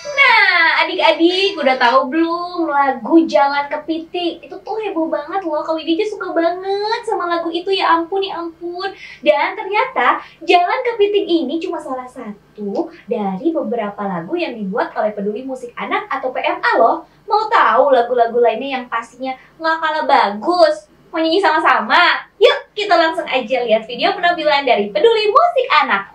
Nah, adik-adik udah tahu belum lagu Jalan Kepiting? Itu tuh heboh banget loh. Kak Widya suka banget sama lagu itu, ya ampun, ya ampun. Dan ternyata Jalan Kepiting ini cuma salah satu dari beberapa lagu yang dibuat oleh Peduli Musik Anak atau PMA loh. Mau tahu lagu-lagu lainnya yang pastinya nggak kalah bagus? Mau nyanyi sama-sama? Yuk kita langsung aja lihat video penampilan dari Peduli Musik Anak.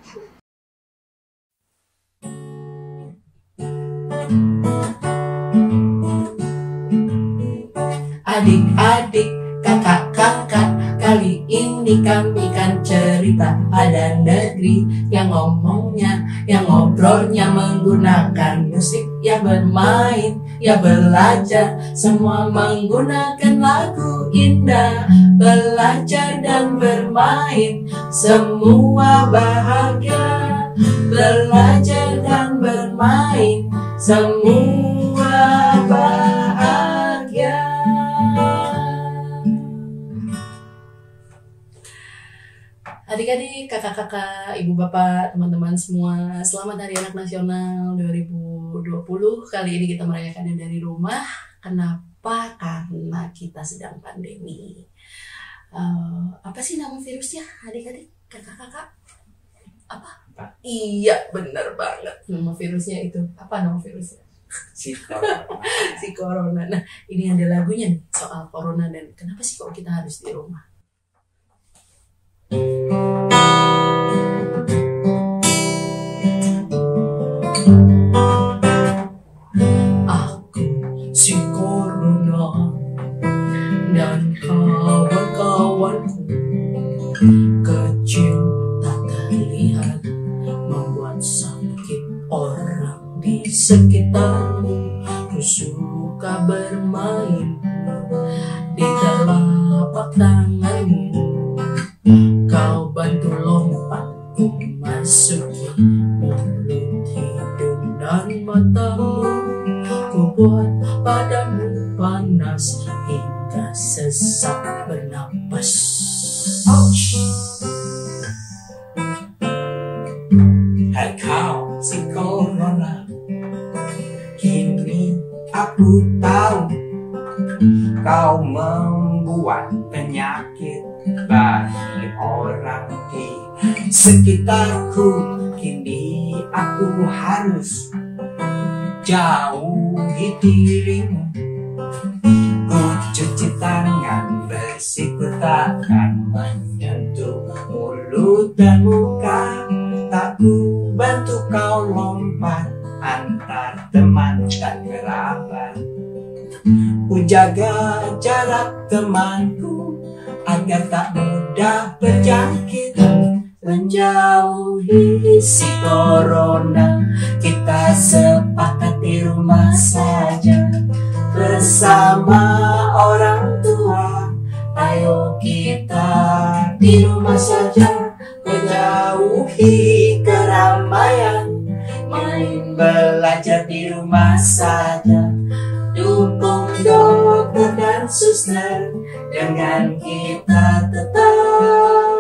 Adik-adik, kakak-kakak, kali ini kami kan cerita. Ada negeri yang ngomongnya, yang ngobrolnya menggunakan musik. Ya bermain, ya belajar, semua menggunakan lagu indah. Belajar dan bermain, semua bahagia. Belajar dan bermain, semua bahagia. Adik-adik, kakak-kakak, ibu bapak, teman-teman semua, selamat Hari Anak Nasional 2020. Kali ini kita merayakannya dari rumah. Kenapa? Karena kita sedang pandemi. Apa sih nama virusnya, adik-adik, kakak-kakak? Apa? Iya, benar banget. Nama virusnya itu. Apa nama virusnya? Si corona. Si corona. Nah, ini ada lagunya nih soal corona dan kenapa sih kok kita harus di rumah. Aku si corona dan kawan-kawanku kecil tak terlihat, membuat sakit orang di sekitarmu. Ku suka bermain di telapak tanganmu. Kau bantu lompat, ku masuki mulut, hidung dan matamu. Ku buat padamu panas hingga sesak bernapas. Ouch. Hai kau si corona, kini aku tahu kau membuat penyakit bagi orang di sekitarku. Kini aku harus jauhi dirimu. Ku cuci tangan bersih, ku takkan menyentuh mulut dan muka. Tak ku bantu kau lompat antar teman dan kerabat. Ku jaga jarak temanku agar tak mudah berjangkit. Menjauhi si corona, kita sepakat di rumah saja bersama orang tua. Ayo kita di rumah saja, menjauhi keramaian, main belajar di rumah saja. Dukung dokter dan suster, dengan kita tetap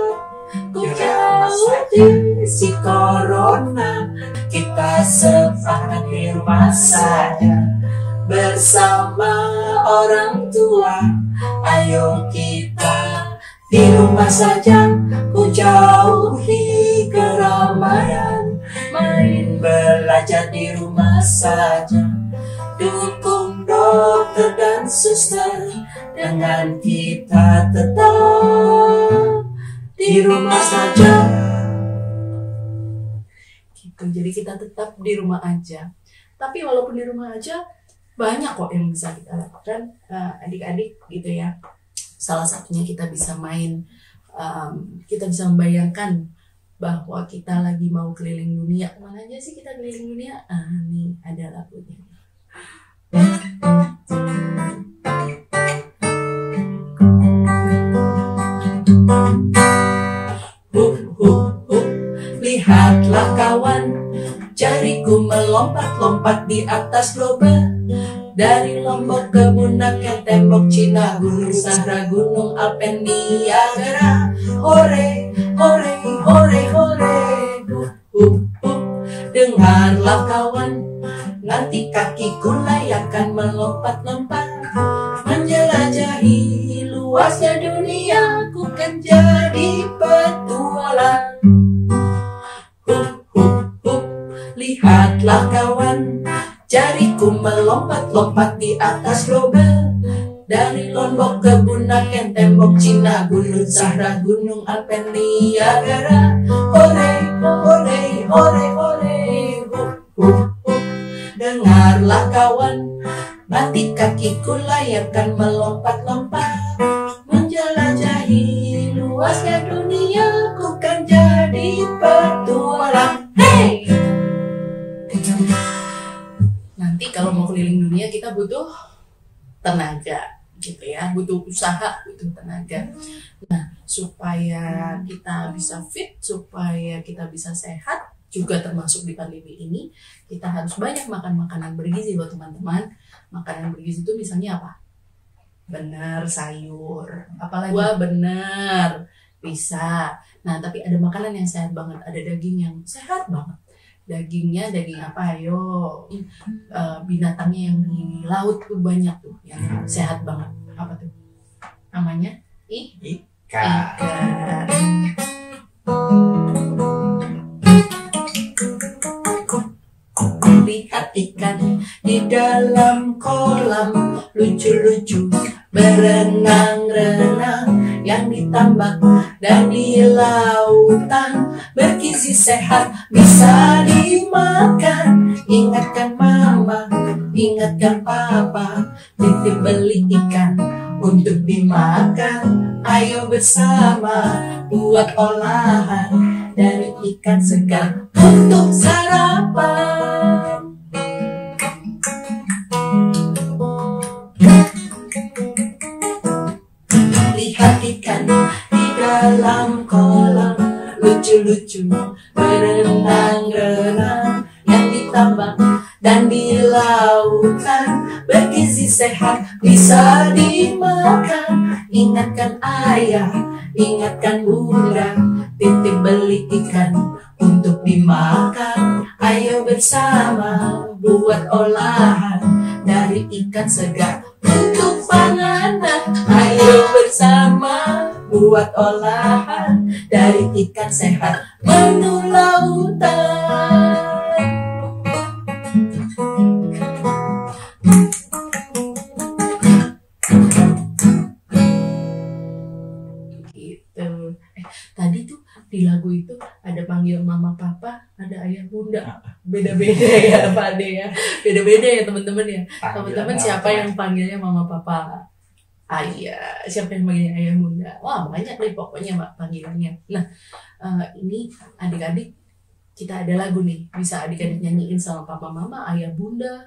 jauhi si corona. Kita sepakat di rumah saja bersama orang tua. Ayo kita di rumah saja, ku jauhi keramaian, main belajar di rumah saja. Dukung dokter dan suster, dengan kita tetap di rumah saja. Gitu, jadi kita tetap di rumah aja. Tapi walaupun di rumah aja, banyak kok yang bisa kita lakukan, adik-adik gitu ya. Salah satunya kita bisa main, kita bisa membayangkan bahwa kita lagi mau keliling dunia. Kemana aja sih kita keliling dunia? Nih ada lagunya. Lihatlah kawan, jariku melompat-lompat di atas global. Dari Lombok ke Bunaken, tembok Cina, Gunung Sahara, Gunung Alpen, Niagara. Hore, hore, hore, hore. Dengarlah kawan, nanti kakiku layakan melompat-lompat, menjelajahi luasnya dunia. Ku kan jadi petualang. Lihatlah kawan, jariku melompat-lompat di atas global. Dari Lombok ke Bunaken, tembok Cina, Gunung Sahara, Gunung Alpen, Niagara. Hore, hore, hore, hore. Dengarlah kawan, nanti kakiku layakan melompat-lompat, menjelajahi luasnya dunia. Ku kan jadi petualang. Hey! Nanti kalau mau keliling dunia kita butuh tenaga gitu ya, butuh usaha, butuh tenaga. Nah, supaya kita bisa fit, supaya kita bisa sehat, juga termasuk di pandemi ini, kita harus banyak makan makanan bergizi loh teman-teman. Makanan bergizi itu misalnya apa? Bener, sayur. Apalagi? Wah, bener, bisa. Nah, tapi ada makanan yang sehat banget, ada daging yang sehat banget. Dagingnya daging apa? Ayo, binatangnya yang di laut tuh banyak tuh yang sehat banget. Apa tuh namanya? Ikan. Lihat ikan di dalam kolam, lucu-lucu berenang-renang, yang ditambak dan di lautan, bergizi sehat bisa dimakan. Ingatkan mama, ingatkan papa, titip beli ikan untuk dimakan. Ayo bersama buat olahan dari ikan segar untuk sarapan. Lihat ikan di dalam kolam, lucu-lucu berenang-renang, yang ditambak dan di lautan, bergizi sehat bisa dimakan. Ingatkan ayah, ingatkan bunda, titip beli ikan untuk dimakan. Ayo bersama buat olahan dari ikan segar untuk panganan. Ayo bersama buat olahan dari ikan sehat menu lautan. Tadi tuh di lagu itu ada panggil mama papa, ada ayah bunda, beda-beda ya Pak Ade ya, beda-beda ya teman-teman ya. Teman-teman siapa yang panggilnya mama papa, ayah, siapa yang panggilnya ayah bunda? Wah banyak deh pokoknya Mbak panggilannya. Nah ini adik-adik kita ada lagu nih, bisa adik-adik nyanyiin sama papa mama, ayah bunda,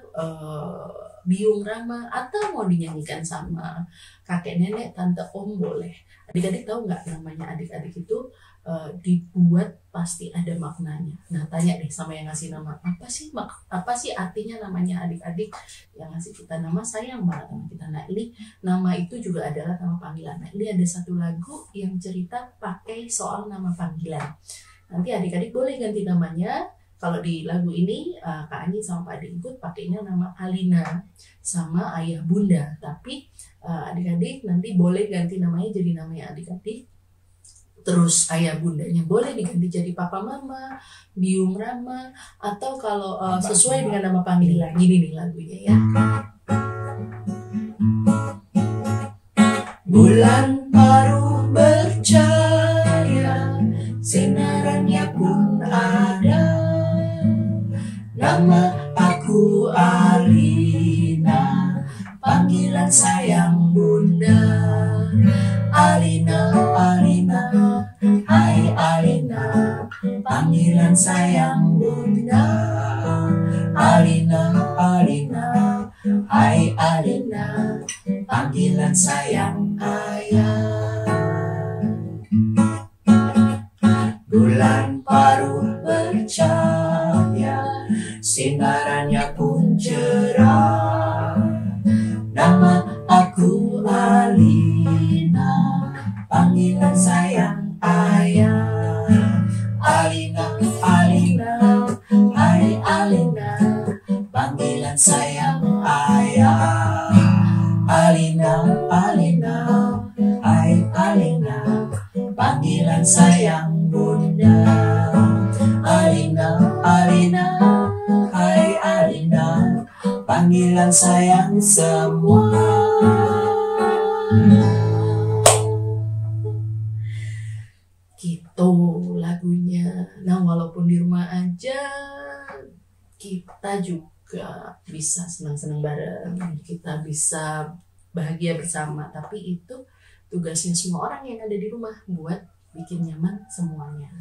biung rama, atau mau dinyanyikan sama kakek nenek, tante om boleh. Adik-adik tahu nggak namanya adik-adik itu dibuat pasti ada maknanya. Nah tanya deh sama yang ngasih nama, apa sih artinya namanya adik-adik? Yang ngasih kita nama sayang banget sama kita. Nah ini nama itu juga adalah nama panggilan. Nah ini ada satu lagu yang cerita pakai soal nama panggilan. Nanti adik-adik boleh ganti namanya. Kalau di lagu ini Kak Ani sama Pak Ade ikut pakainya nama Alina sama ayah bunda. Tapi adik-adik nanti boleh ganti namanya jadi namanya adik-adik. Terus ayah bundanya boleh diganti jadi papa mama, biung rama, atau kalau sesuai dengan nama panggilan. Gini nih lagunya ya. Bulan baru bercahaya, sinarannya pun ada. Nama aku Alina, panggilan sayang bunda. Alina, Alina, hai Alina, Alina, Alina, hai Alina, panggilan sayang ayah. Bulan paruh bercahaya, sinarannya pun cerah. Nama aku Alina, panggilan sayang ayah. Alina, Alina, hai Alina, panggilan sayang ayah. Alina, Alina, hai Alina, panggilan sayang bunda. Alina, Alina, hai Alina, panggilan sayang semua. Gitu lagunya. Nah, walaupun di rumah aja, kita juga bisa senang-senang bareng, kita bisa bahagia bersama. Tapi itu tugasnya semua orang yang ada di rumah buat bikin nyaman semuanya.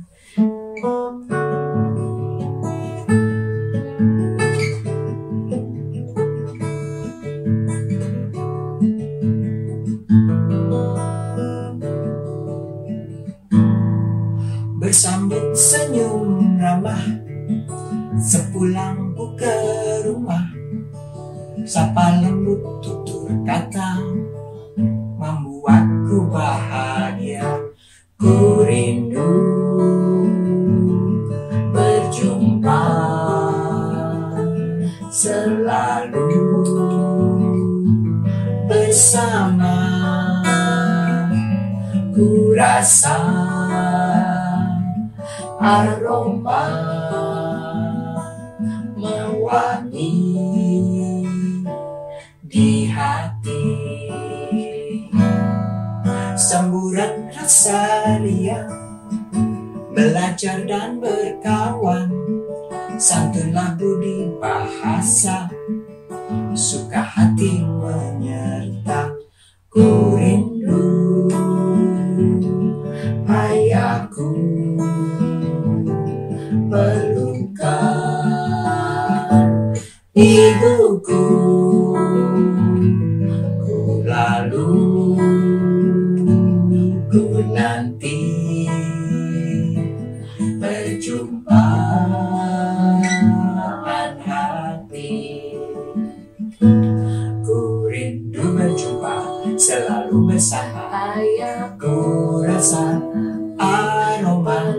Bersambut senyum ramah, sepulangku ke rumah, sapa lembut tutur kata, membuatku bahagia. Ku rindu berjumpa selalu bersama. Ku rasa aroma mewangi di hati, semburat rasa ria, belajar dan berkawan, santunlah budi bahasa, suka hati menyerta. Ku rindu ayahku, pelukan ibuku, ku lalu ku nanti perjumpaan hati. Ku rindu berjumpa selalu bersama ayah. Ku rasa aroma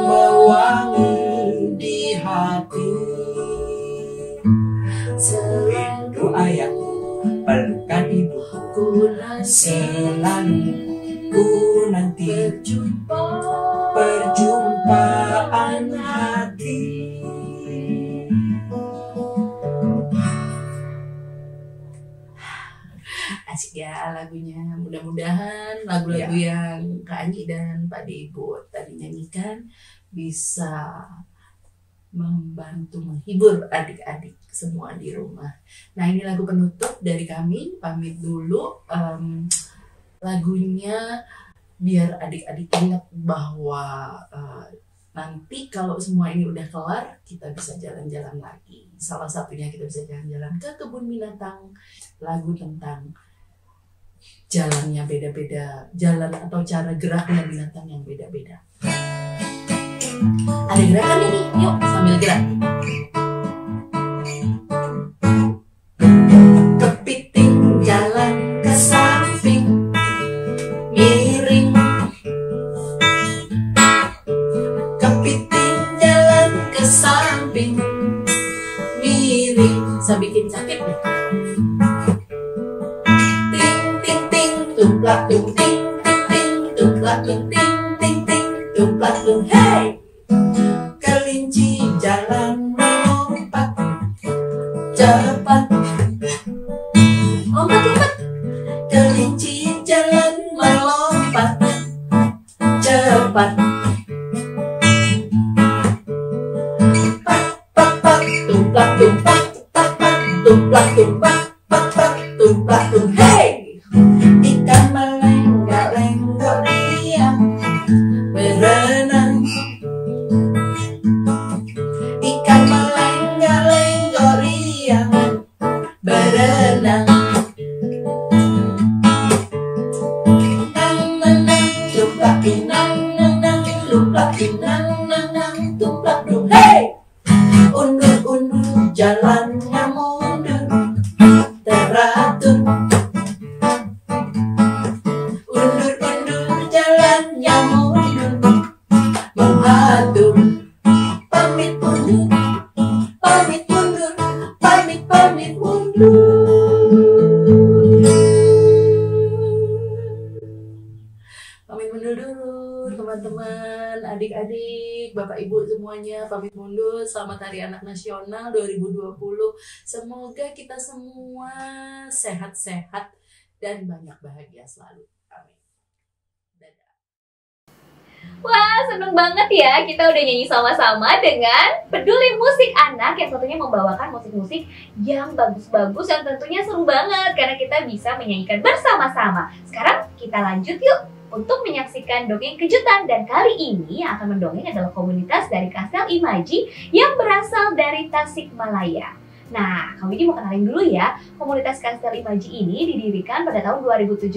mewangi di hati, serindu ayahku, pelukan ibuku, selalu ku nanti perjumpaan hati. Asik ya lagunya. Mudah-mudahan lagu-lagu yang Kak Ani dan Pak Ibu tadi nyanyikan bisa membantu menghibur adik-adik semua di rumah. Nah, ini lagu penutup dari kami. Pamit dulu. Lagunya biar adik-adik ingat bahwa nanti kalau semua ini udah kelar, kita bisa jalan-jalan lagi. Salah satunya kita bisa jalan-jalan ke kebun binatang. Lagu tentang jalannya beda-beda, jalan atau cara geraknya binatang yang beda-beda. Ada gerakan ini, yuk sambil gerak. Kepiting jalan ke samping, miring. Kepiting jalan ke samping, miring. Bisa bikin sakit deh. Tumplak tung ting ting ting, tumplak tung ting ting ting, tumplak tung hey. Kelinci jalan melompat cepat, lompat-lompat. Kelinci jalan melompat cepat. Pak pak pak, tumplak tumpak, pak pak, tumplak tumpak, pak pak, tumplak tung hey. Ikan melenggak-lenggok diam berenang. Ikan melenggak jalannya mundur teratur. Undur-undur jalannya mundur mengatur. Pamit mundur, pamit mundur, pamit mundur. Pamit mundur dulu teman-teman, adik-adik, bapak ibu semuanya, pamit mundur. Selamat Hari Anak Nasional 2020. Semoga kita semua sehat-sehat dan banyak bahagia selalu. Amin. Dadah. Wah, seneng banget ya kita udah nyanyi sama-sama dengan Peduli Musik Anak yang tentunya membawakan musik-musik yang bagus-bagus yang tentunya seru banget karena kita bisa menyanyikan bersama-sama. Sekarang kita lanjut yuk untuk menyaksikan dongeng kejutan, dan kali ini yang akan mendongeng adalah komunitas dari Kastel Imaji yang berasal dari Tasikmalaya. Nah, kami ini mau kenalin dulu ya. Komunitas Kastel Imaji ini didirikan pada tahun 2017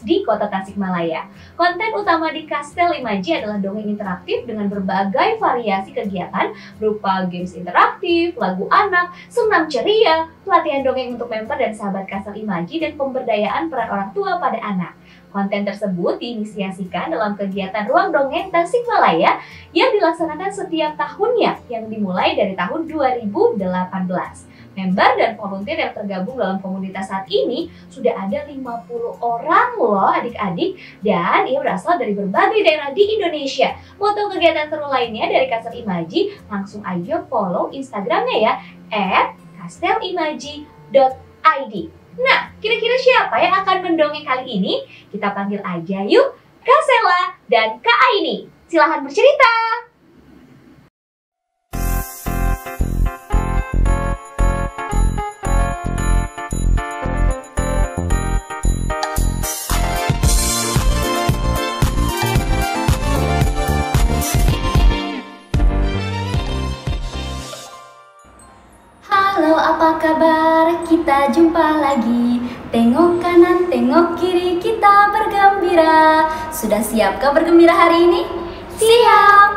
di kota Tasikmalaya. Konten utama di Kastel Imaji adalah dongeng interaktif dengan berbagai variasi kegiatan berupa games interaktif, lagu anak, senam ceria, pelatihan dongeng untuk member dan sahabat Kastel Imaji, dan pemberdayaan peran orang tua pada anak. Konten tersebut diinisiasikan dalam kegiatan Ruang Dongeng Tasikmalaya yang dilaksanakan setiap tahunnya yang dimulai dari tahun 2018. Member dan volunteer yang tergabung dalam komunitas saat ini sudah ada 50 orang loh adik-adik, dan ia berasal dari berbagai daerah di Indonesia. Mau tahu kegiatan seru lainnya dari Kastel Imaji? Langsung aja follow Instagramnya ya @kastelimaji.id. Nah, kira-kira siapa yang akan mendongeng kali ini? Kita panggil aja yuk Kak Sela dan Kak Aini. Silahkan bercerita. Halo, apa kabar? Kita jumpa lagi. Tengok kanan, tengok kiri, kita bergembira. Sudah siapkah bergembira hari ini? Siap!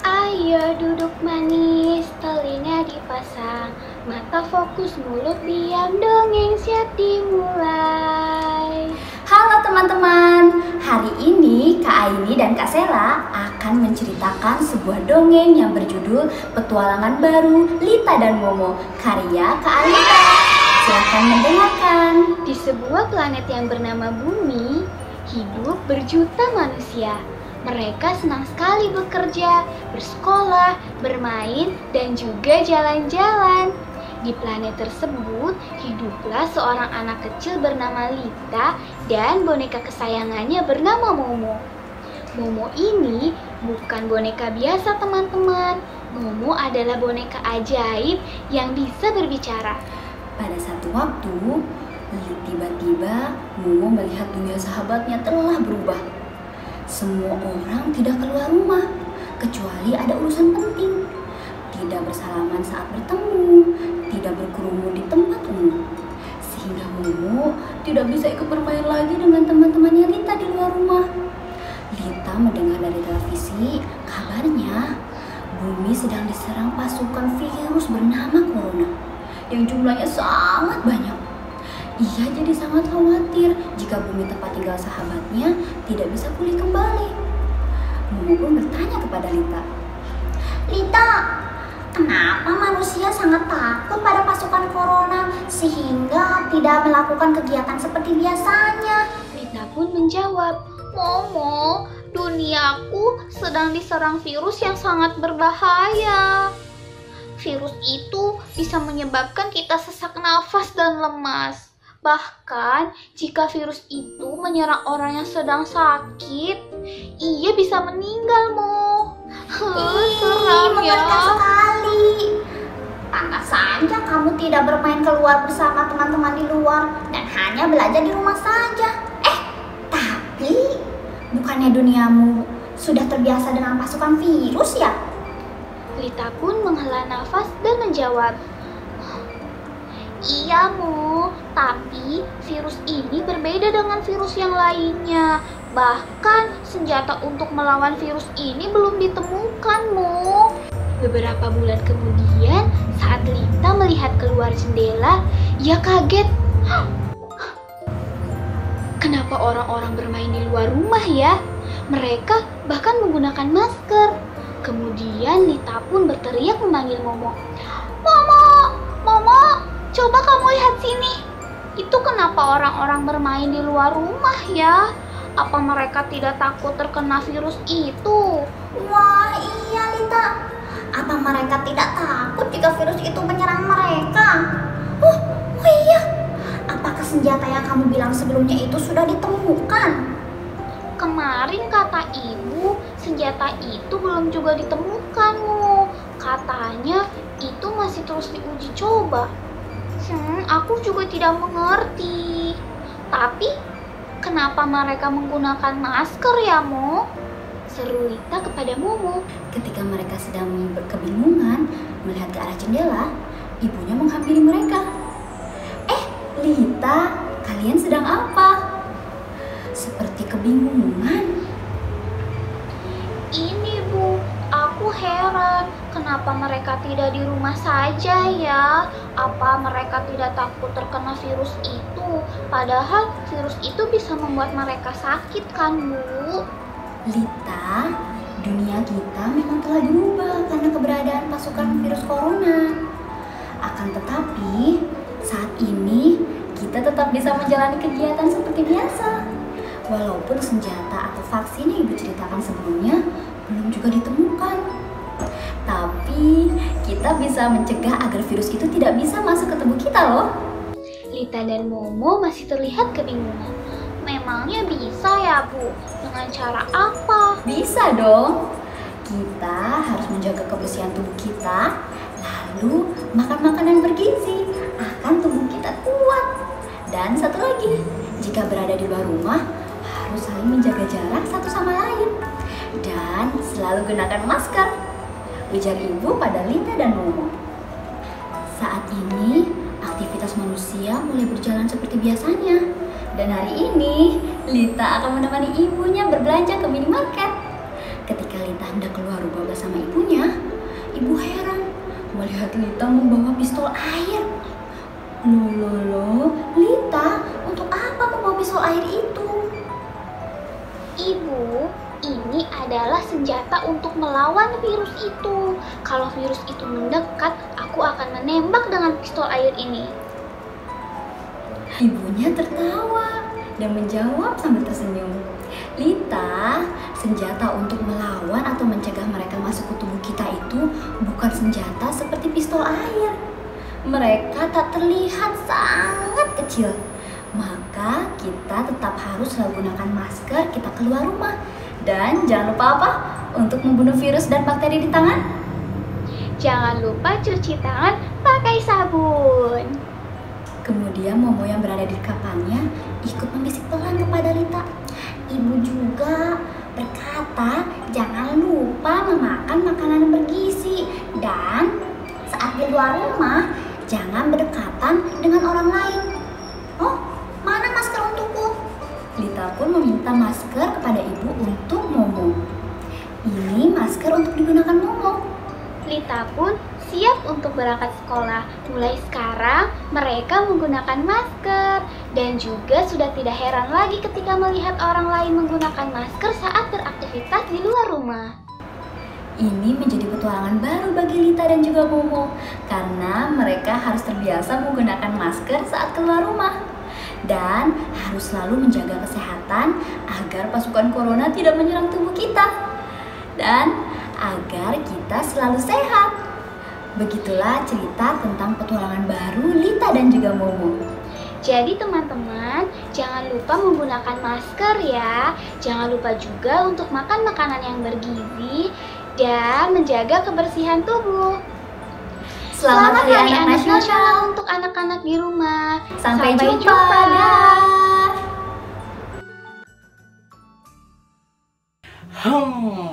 Ayo duduk manis, telinga dipasang, mata fokus, mulut diam, dongeng siap dimulai. Halo teman-teman, hari ini Kak Aini dan Kak Sela akan menceritakan sebuah dongeng yang berjudul Petualangan Baru Lita dan Momo, karya Kak Alita. Silahkan mendengarkan. Di sebuah planet yang bernama Bumi, hidup berjuta manusia. Mereka senang sekali bekerja, bersekolah, bermain, dan juga jalan-jalan. Di planet tersebut, hiduplah seorang anak kecil bernama Lita dan boneka kesayangannya bernama Momo. Momo ini bukan boneka biasa, teman-teman. Momo adalah boneka ajaib yang bisa berbicara. Pada satu waktu, tiba-tiba Momo melihat dunia sahabatnya telah berubah. Semua orang tidak keluar rumah, kecuali ada urusan penting. Tidak bersalaman saat bertemu, tidak berkerumun di tempat umum. Sehingga Momo tidak bisa ikut bermain lagi dengan teman-temannya Lita di luar rumah. Lita mendengar dari televisi kabarnya bumi sedang diserang pasukan virus bernama Corona yang jumlahnya sangat banyak. Ia jadi sangat khawatir jika bumi tempat tinggal sahabatnya tidak bisa pulih kembali. Momo pun bertanya kepada Lita, "Lita, kenapa manusia sangat takut pada pasukan corona sehingga tidak melakukan kegiatan seperti biasanya?" Lita pun menjawab, "Momo, duniaku sedang diserang virus yang sangat berbahaya. Virus itu bisa menyebabkan kita sesak nafas dan lemas. Bahkan jika virus itu menyerang orang yang sedang sakit, ia bisa meninggal, Mo." Seram ya. Mengerikan sekali. Pantas saja kamu tidak bermain keluar bersama teman-teman di luar dan hanya belajar di rumah saja. Tapi bukannya duniamu sudah terbiasa dengan pasukan virus ya? Lita pun menghela nafas dan menjawab, "Iya, Mo, tapi virus ini berbeda dengan virus yang lainnya. Bahkan senjata untuk melawan virus ini belum ditemukan, Mo." Beberapa bulan kemudian, saat Lita melihat melihat keluar jendela, ia kaget. Kenapa orang-orang bermain di luar rumah ya? Mereka bahkan menggunakan masker. Kemudian Lita pun berteriak memanggil Momo. Momo, Momo, coba kamu lihat sini. Itu kenapa orang-orang bermain di luar rumah ya? Apa mereka tidak takut terkena virus itu? Wah, iya Lita. Apa mereka tidak takut jika virus itu menyerang mereka? Oh iya. Apakah senjata yang kamu bilang sebelumnya itu sudah ditemukan? Kemarin kata ibu, senjata itu belum juga ditemukan, Mu. Katanya itu masih terus diuji coba. Aku juga tidak mengerti. Tapi kenapa mereka menggunakan masker ya, Mo? Seru Lita kepada Momo. Ketika mereka sedang kebingungan melihat ke arah jendela, ibunya menghampiri mereka. Lita, kalian sedang apa? Seperti kebingungan. Ini Bu, aku heran. Kenapa mereka tidak di rumah saja ya? Apa mereka tidak takut terkena virus itu? Padahal virus itu bisa membuat mereka sakit kan, Bu? Lita, dunia kita memang telah diubah karena keberadaan pasukan virus corona. Akan tetapi, saat ini kita tetap bisa menjalani kegiatan seperti biasa. Walaupun senjata atau vaksin yang ibu ceritakan sebelumnya belum juga ditemukan. Tapi kita bisa mencegah agar virus itu tidak bisa masuk ke tubuh kita loh. Lita dan Momo masih terlihat kebingungan. Memangnya bisa ya Bu? Dengan cara apa? Bisa dong. Kita harus menjaga kebersihan tubuh kita, lalu makan makanan bergizi, akan tubuh kita kuat. Dan satu lagi, jika berada di luar rumah, harus saling menjaga jarak satu sama lain. Dan selalu gunakan masker, ujar ibu pada Lita dan Momo. Saat ini, aktivitas manusia mulai berjalan seperti biasanya. Dan hari ini, Lita akan menemani ibunya berbelanja ke minimarket. Ketika Lita hendak keluar rumah bersama ibunya, ibu heran melihat Lita membawa pistol air. Loh, Lita, untuk apa membawa pistol air itu? Ibu, ini adalah senjata untuk melawan virus itu. Kalau virus itu mendekat, aku akan menembak dengan pistol air ini. Ibunya tertawa dan menjawab sambil tersenyum. Lita, senjata untuk melawan atau mencegah mereka masuk ke tubuh kita itu bukan senjata seperti pistol air. Mereka tak terlihat sangat kecil. Maka kita tetap harus selalu gunakan masker kita keluar rumah. Dan jangan lupa apa? Untuk membunuh virus dan bakteri di tangan. Jangan lupa cuci tangan pakai sabun. Kemudian Momo yang berada di dekapannya ikut membisik pelan kepada Lita. Ibu juga berkata jangan lupa memakan makanan bergizi. Dan saat di luar rumah jangan berdekatan dengan orang lain. Oh, mana masker untukku? Lita pun meminta masker kepada ibu untuk Momo. Ini masker untuk digunakan Momo. Lita pun siap untuk berangkat sekolah. Mulai sekarang mereka menggunakan masker dan juga sudah tidak heran lagi ketika melihat orang lain menggunakan masker saat beraktivitas di luar rumah. Ini menjadi petualangan baru bagi Lita dan juga Momo karena mereka harus terbiasa menggunakan masker saat keluar rumah dan harus selalu menjaga kesehatan agar pasukan corona tidak menyerang tubuh kita dan agar kita selalu sehat. Begitulah cerita tentang petualangan baru Lita dan juga Momo. Jadi teman-teman, jangan lupa menggunakan masker ya. Jangan lupa juga untuk makan makanan yang bergizi dan menjaga kebersihan tubuh. Selamat Hari Anak Nasional untuk anak-anak di rumah. Sampai jumpa.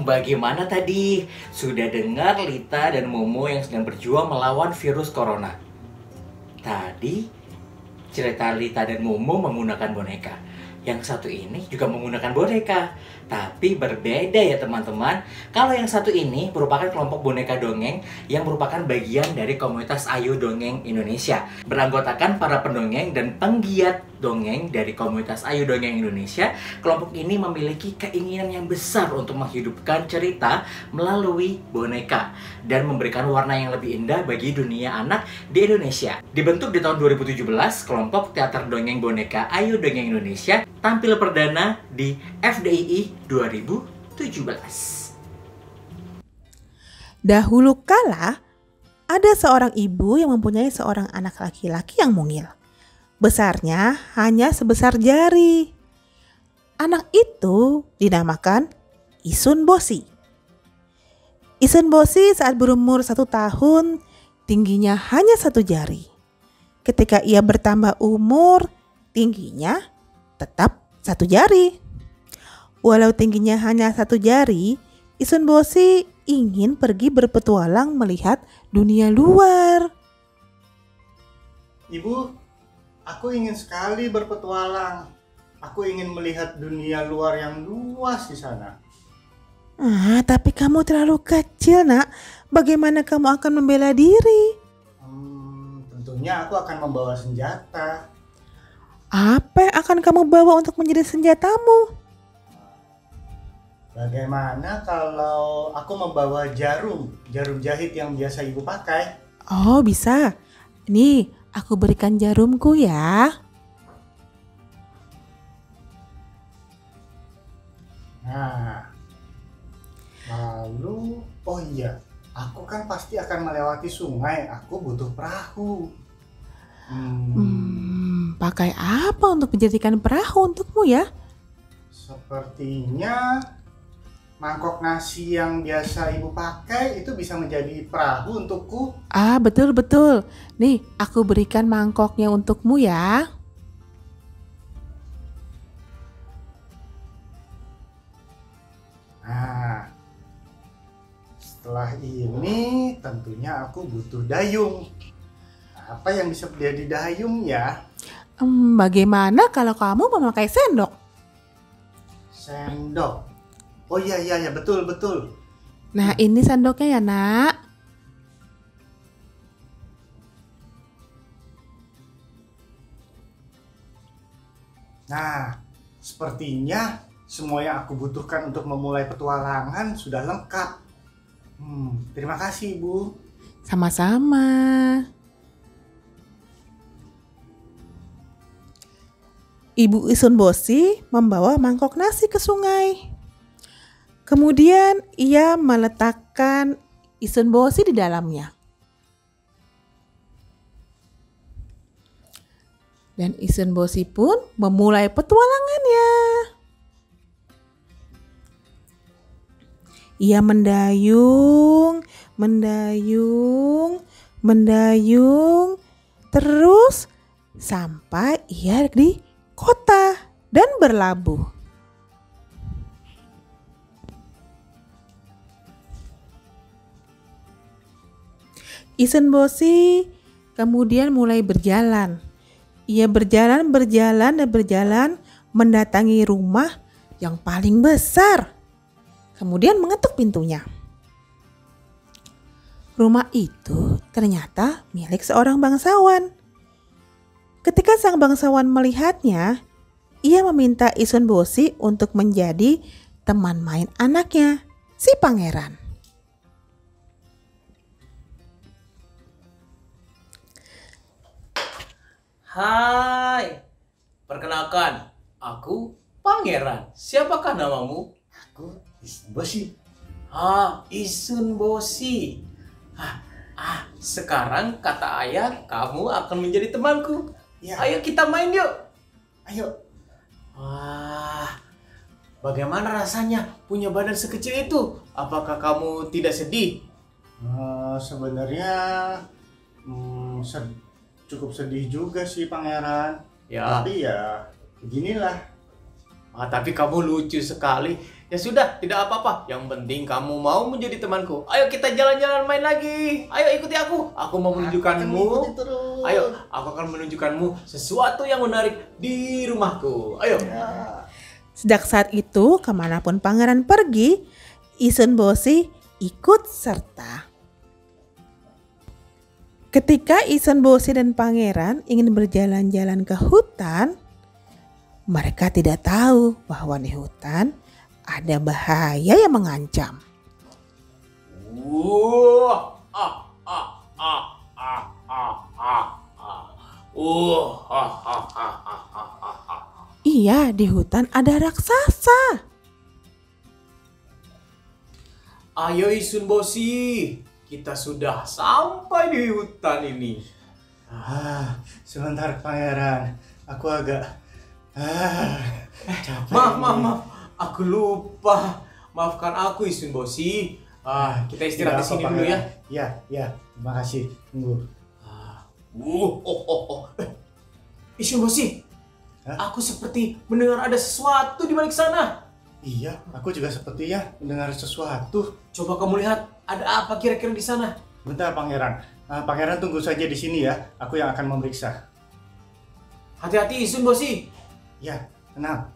Bagaimana tadi? Sudah dengar Lita dan Momo yang sedang berjuang melawan virus corona? Tadi cerita Lita dan Momo menggunakan boneka. yang satu ini juga menggunakan boneka. Tapi berbeda ya teman-teman. Kalau yang satu ini merupakan kelompok boneka dongeng yang merupakan bagian dari komunitas Ayo Dongeng Indonesia. Beranggotakan para pendongeng dan penggiat dongeng dari komunitas Ayo Dongeng Indonesia. Kelompok ini memiliki keinginan yang besar untuk menghidupkan cerita melalui boneka dan memberikan warna yang lebih indah bagi dunia anak di Indonesia. Dibentuk di tahun 2017, kelompok teater dongeng boneka Ayo Dongeng Indonesia tampil perdana di FDII 2017. Dahulu kala, ada seorang ibu yang mempunyai seorang anak laki-laki yang mungil. Besarnya hanya sebesar jari. Anak itu dinamakan Isun Bosi. Isun Bosi saat berumur 1 tahun, tingginya hanya 1 jari. Ketika ia bertambah umur, tingginya tetap 1 jari. Walau tingginya hanya 1 jari, Isun Bosi ingin pergi berpetualang melihat dunia luar. Ibu, aku ingin sekali berpetualang. Aku ingin melihat dunia luar yang luas di sana. Tapi kamu terlalu kecil, nak. Bagaimana kamu akan membela diri? Tentunya aku akan membawa senjata. Apa yang akan kamu bawa untuk menjadi senjatamu? Bagaimana kalau aku membawa jarum jahit yang biasa ibu pakai? Oh, bisa. Nih, aku berikan jarumku ya. Nah, lalu, oh iya, aku kan pasti akan melewati sungai. Aku butuh perahu. Pakai apa untuk menjadikan perahu untukmu ya? Sepertinya mangkok nasi yang biasa ibu pakai itu bisa menjadi perahu untukku. Betul. Nih, aku berikan mangkoknya untukmu ya. Nah, setelah ini tentunya aku butuh dayung. Apa yang bisa jadi dayung ya? Bagaimana kalau kamu memakai sendok? Sendok? Oh iya, betul. Nah, ini sendoknya ya, nak. Nah, sepertinya semua yang aku butuhkan untuk memulai petualangan sudah lengkap. Terima kasih, Ibu. Sama-sama. Ibu Isun Bosi membawa mangkok nasi ke sungai. Kemudian ia meletakkan Isun Bosi di dalamnya. Dan Isun Bosi pun memulai petualangannya. Ia mendayung, terus sampai ia di kota dan berlabuh. Isun Bosi kemudian mulai berjalan. Ia berjalan mendatangi rumah yang paling besar. Kemudian mengetuk pintunya. Rumah itu ternyata milik seorang bangsawan. Ketika sang bangsawan melihatnya, ia meminta Isun Bosi untuk menjadi teman main anaknya, si pangeran. Hai, perkenalkan, aku Pangeran. Siapakah namamu? Aku Isun Bosi. Isun Bosi. Sekarang kata ayah, kamu akan menjadi temanku. Ya. Ayo kita main yuk. Ayo. Bagaimana rasanya punya badan sekecil itu? Apakah kamu tidak sedih? Sebenarnya cukup sedih juga sih, Pangeran. Ya. Tapi ya beginilah. Tapi kamu lucu sekali. Ya sudah, tidak apa-apa. Yang penting kamu mau menjadi temanku. Ayo kita jalan-jalan main lagi. Ayo ikuti aku. Aku mau menunjukkanmu Ayo, aku akan menunjukkanmu sesuatu yang menarik di rumahku. Ayo. Sejak saat itu, kemanapun pangeran pergi, Isun Bosi ikut serta. Ketika Isun Bosi dan pangeran ingin berjalan-jalan ke hutan, mereka tidak tahu bahwa di hutan ada bahaya yang mengancam. Iya, di hutan ada raksasa. Ayo Isun Bosi, kita sudah sampai di hutan ini. Sebentar pangeran, aku agak capek. Maaf, aku lupa. Maafkan aku Isun Bosi. Kita istirahat di sini dulu ya. Ya, terima kasih. Tunggu. Isun Bosi, aku seperti mendengar ada sesuatu di balik sana. Iya, aku juga sepertinya mendengar sesuatu. Coba kamu lihat, ada apa kira-kira di sana? Bentar pangeran, pangeran tunggu saja di sini ya. Aku yang akan memeriksa. Hati-hati Isun Bosi. Ya, tenang.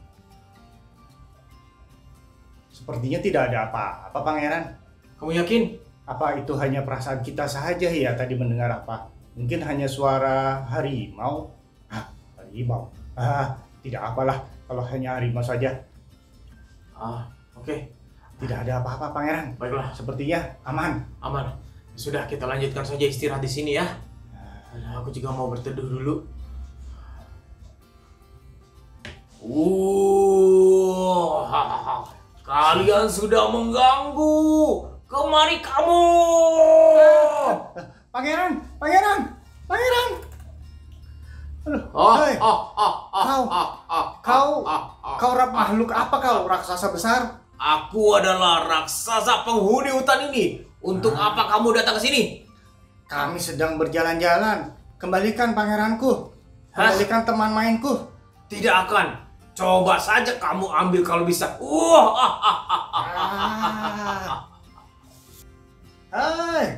Sepertinya tidak ada apa-apa pangeran. Kamu yakin? Apa itu hanya perasaan kita saja ya tadi mendengar apa? Mungkin hanya suara harimau. Harimau. Tidak apalah kalau hanya harimau saja. Oke. Tidak ada apa-apa pangeran. Baiklah. Sepertinya aman. Aman. Sudah, kita lanjutkan saja istirahat di sini ya. Aku juga mau berteduh dulu. Kalian sudah mengganggu. Kemari kamu. Pangeran. Kau makhluk apa kau? Raksasa besar? Aku adalah raksasa penghuni hutan ini. Untuk apa kamu datang ke sini? Kami sedang berjalan-jalan. Kembalikan pangeranku. Kembalikan teman mainku. Tidak akan. Coba saja kamu ambil kalau bisa. Hai,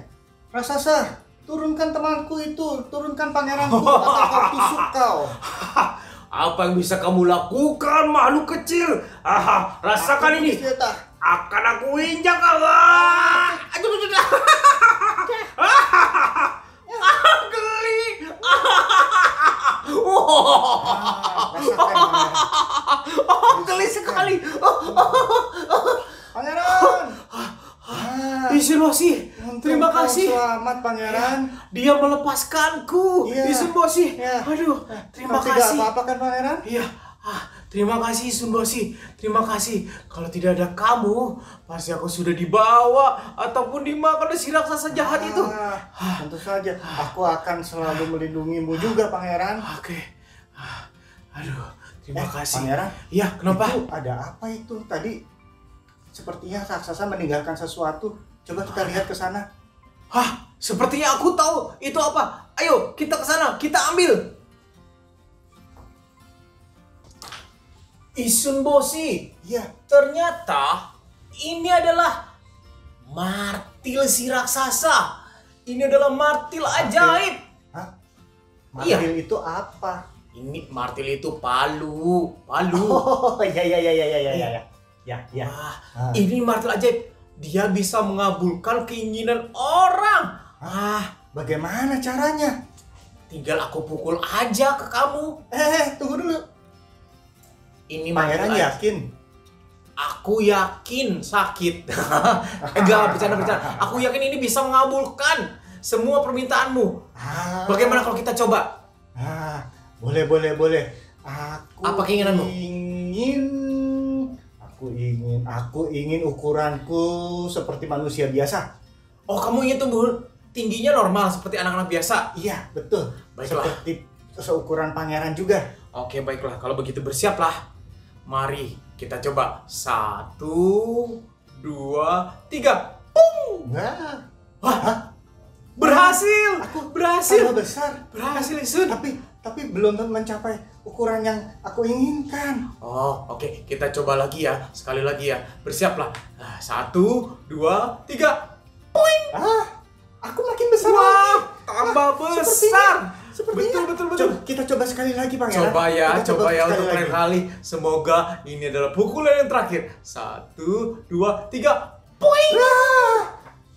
raksasa, turunkan temanku itu, turunkan pangeranku atau kau tusuk kau. Apa yang bisa kamu lakukan, makhluk kecil? Rasakan ini. Akan aku injak kau. Geli. Geli sekali. Pangeran. Isun Bosi, terima kasih. Selamat pangeran. Dia melepaskanku. Isun Bosi. Aduh, terima kasih. Tidak apa-apa kan pangeran? Iya. Terima kasih Isun Bosi. Terima kasih. Kalau tidak ada kamu, pasti aku sudah dibawa ataupun dimakan oleh si raksasa jahat itu. Tentu saja. Aku akan selalu melindungimu juga pangeran. Oke. Aduh, terima kasih. Pangeran. Iya, kenapa? Itu ada apa itu tadi? Sepertinya raksasa meninggalkan sesuatu. Coba kita lihat ke sana. Sepertinya aku tahu itu apa. Ayo, kita ke sana, kita ambil. Isun Bosi, ternyata ini adalah martil si raksasa. Ini adalah martil ajaib. Martil itu apa? Ini martil itu palu. Oh, iya. Ya. Ini martil ajaib. Dia bisa mengabulkan keinginan orang. Bagaimana caranya? Tinggal aku pukul aja ke kamu. Tunggu dulu. Ini pangeran yakin? Aku yakin sakit. Enggak, bercanda. Aku yakin ini bisa mengabulkan semua permintaanmu. Bagaimana kalau kita coba? Boleh. Apa keinginanmu? Aku ingin ukuranku seperti manusia biasa. Oh, kamu ingin tumbuh tingginya normal seperti anak-anak biasa? Iya, betul. Baiklah. Seperti seukuran pangeran juga. Oke, baiklah. Kalau begitu bersiaplah. Mari kita coba. 1, 2, 3. Pung! Berhasil! Berhasil! Besar. Berhasil, Isun. Tapi belum mencapai ukuran yang aku inginkan. Oh, oke. Kita coba lagi ya. Sekali lagi ya. Bersiaplah. 1, 2, 3. Poing! Aku makin besar. Wah, tambah besar. Betul. Kita coba sekali lagi, Pangeran. Coba ya Kita untuk terakhir kali. Semoga ini adalah pukulan yang terakhir. 1, 2, 3. Poing!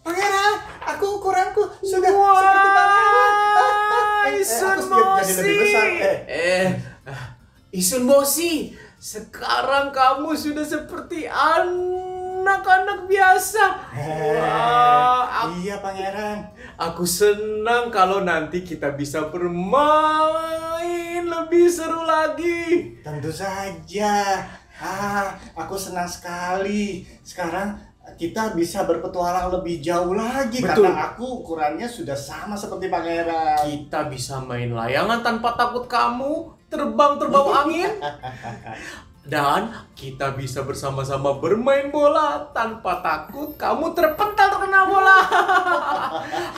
Pangeran, ukuranku sudah seperti Pangeran. Isun Aku jadi lebih besar. Isun Mosi, sekarang kamu sudah seperti anak-anak biasa. Iya, Pangeran. Aku senang kalau nanti kita bisa bermain lebih seru lagi. Tentu saja. Aku senang sekali. Sekarang kita bisa berpetualang lebih jauh lagi. Betul. Karena aku ukurannya sudah sama seperti Pangeran. Kita bisa main layangan tanpa takut kamu terbang terbawa angin. Dan kita bisa bersama-sama bermain bola tanpa takut kamu terpental terkena bola.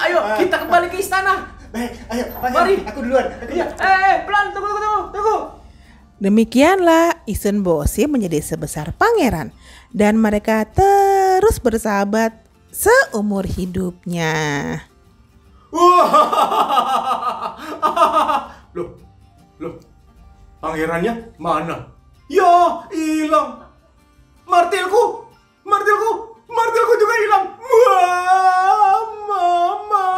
Ayo kita kembali ke istana. Baik, ayo. Mari. Aku duluan. Pelan, tunggu. Demikianlah Isun Bosi menjadi sebesar pangeran dan mereka terus bersahabat seumur hidupnya. Loh, pangerannya mana? Ya, hilang. Martilku juga hilang. Mama.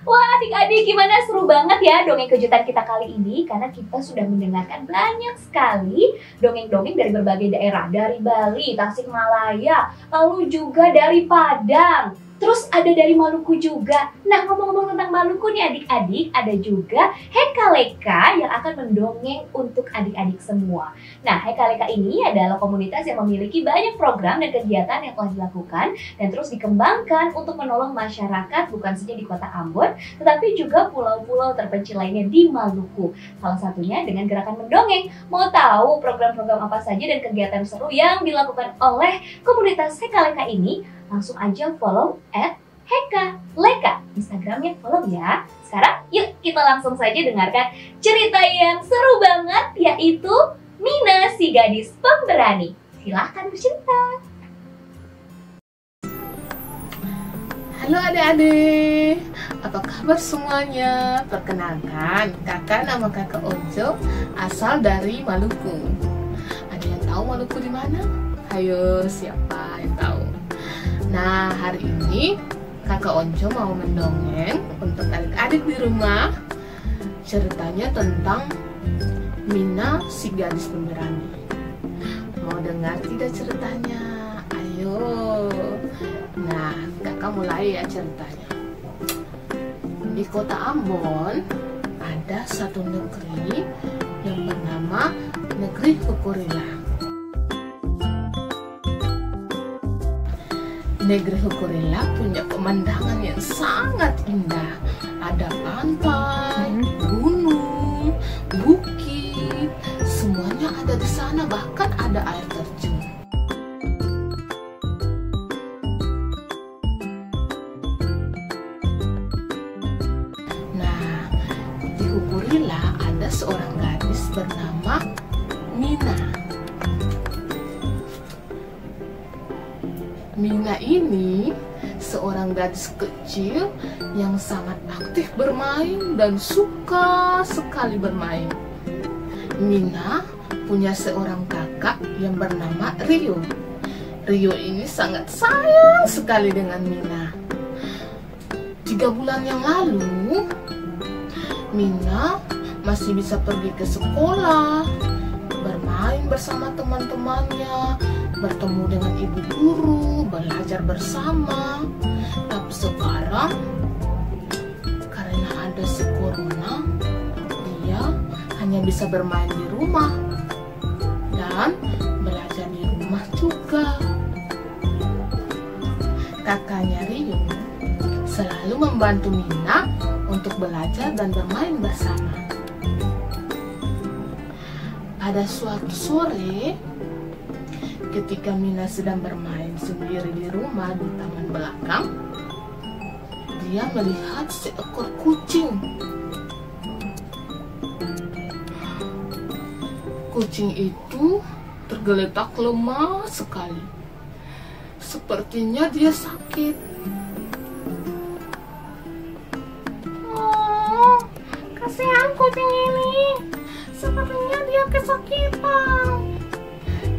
Wah, adik-adik, gimana, seru banget ya dongeng kejutan kita kali ini, karena kita sudah mendengarkan banyak sekali dongeng-dongeng dari berbagai daerah, dari Bali, Tasikmalaya, lalu juga dari Padang. Terus ada dari Maluku juga. Nah, ngomong-ngomong tentang Maluku nih adik-adik, ada juga Hekaleka yang akan mendongeng untuk adik-adik semua. Nah, Hekaleka ini adalah komunitas yang memiliki banyak program dan kegiatan yang telah dilakukan dan terus dikembangkan untuk menolong masyarakat bukan saja di kota Ambon, tetapi juga pulau-pulau terpencil lainnya di Maluku. Salah satunya dengan gerakan mendongeng. Mau tahu program-program apa saja dan kegiatan seru yang dilakukan oleh komunitas Hekaleka ini? Langsung aja follow @Hekaleka. Instagramnya follow ya. Sekarang yuk kita langsung saja dengarkan cerita yang seru banget, yaitu Mina si gadis pemberani. Silahkan bercerita. Halo adik-adik, apa kabar semuanya? Perkenalkan, kakak nama kakak Onco, asal dari Maluku. Ada yang tahu Maluku di mana? Ayo, siapa yang tahu? Nah, hari ini kakak Onco mau mendongeng untuk adik-adik di rumah. Ceritanya tentang Mina si gadis pemberani. Mau dengar tidak ceritanya? Ayo. Nah, kakak mulai ya ceritanya. Di kota Ambon ada satu negeri yang bernama Negeri Hukurila. Negeri Hukurila punya pemandangan yang sangat indah. Ada pantai, gunung, bukit, semuanya ada di sana, bahkan ada air terjun. Nah, di Hukurila ada seorang gadis bernama Mina. Mina ini seorang gadis kecil yang sangat aktif bermain dan suka sekali bermain. Mina punya seorang kakak yang bernama Rio. Rio ini sangat sayang sekali dengan Mina. 3 bulan yang lalu, Mina masih bisa pergi ke sekolah, bermain bersama teman-temannya, bertemu dengan ibu guru, belajar bersama. Tapi sekarang karena ada si corona, dia hanya bisa bermain di rumah dan belajar di rumah juga. Kakaknya Rio selalu membantu Mina untuk belajar dan bermain bersama. Pada suatu sore, ketika Mina sedang bermain sendiri di rumah di taman belakang, dia melihat seekor kucing. Kucing itu tergeletak lemah sekali. Sepertinya dia sakit. kucing ini? Sepertinya dia kesakitan.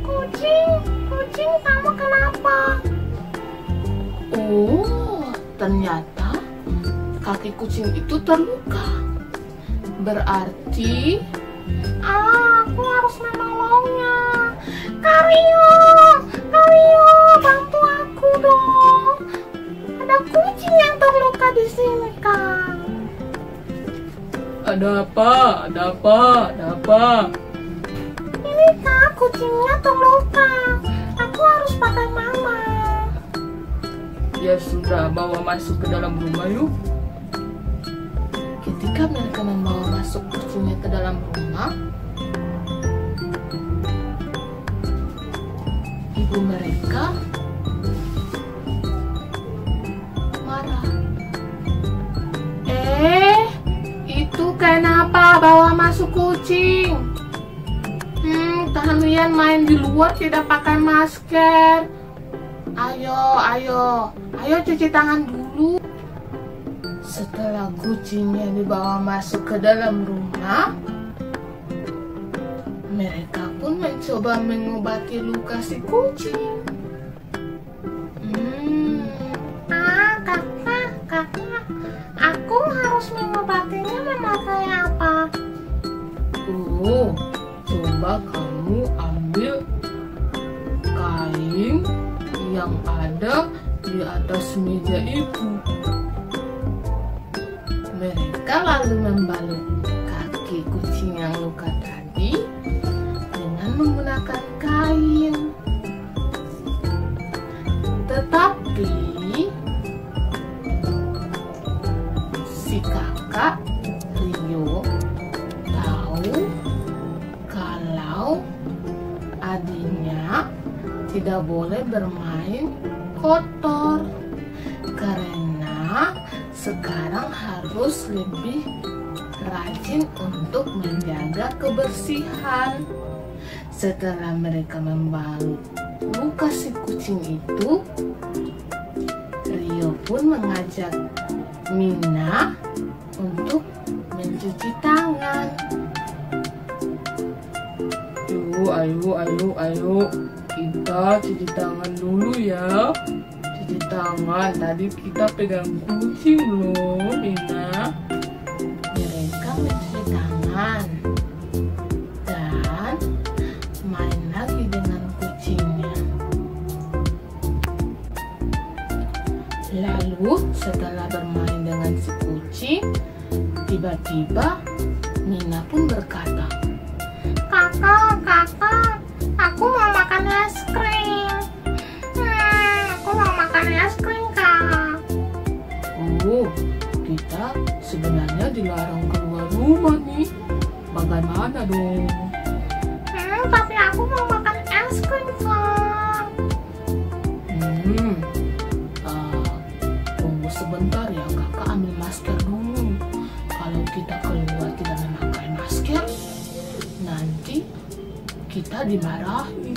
Kucing, kamu kenapa? Oh, ternyata kaki kucing itu terluka. Berarti aku harus menolongnya. Kario, bantu aku dong. Ada kucing yang terluka di sini, Kak. Ada apa? Ini, Kak, kucingnya terluka. Aku harus pakai mama. Ya sudah, bawa masuk ke dalam rumah yuk. Ketika mereka membawa masuk kucingnya ke dalam rumah, ibu mereka marah. Itu kenapa bawa masuk kucing? Kalian main di luar tidak pakai masker. Ayo cuci tangan dulu. Setelah kucingnya dibawa masuk ke dalam rumah, mereka pun mencoba mengobati luka si kucing. Kakak, aku harus mengobatinya memakai apa? Coba kamu ambil kain yang ada di atas meja itu. Mereka lalu membalut kaki kucing yang luka tadi dengan menggunakan kain. Tetapi si kakak Rio tahu kalau adiknya tidak boleh bermain kotor karena sekarang harus lebih rajin untuk menjaga kebersihan. Setelah mereka membalut luka si kucing itu, Rio pun mengajak Mina untuk mencuci tangan. Ayo, kita cuci tangan dulu ya. Cuci tangan, tadi kita pegang kucing loh, Mina. Mereka mencuci tangan dan main lagi dengan kucingnya. Lalu setelah bermain dengan si kucing, tiba-tiba Mina pun berkata, Kakak, aku mau makan es krim. Aku mau makan es krim, Kak. Kita sebenarnya dilarang keluar rumah nih. Bagaimana dong? Tapi aku mau makan es krim, Kak. Tunggu sebentar ya, kakak ambil masker dulu. Kalau kita keluar tidak memakai masker, nanti kita dimarahi.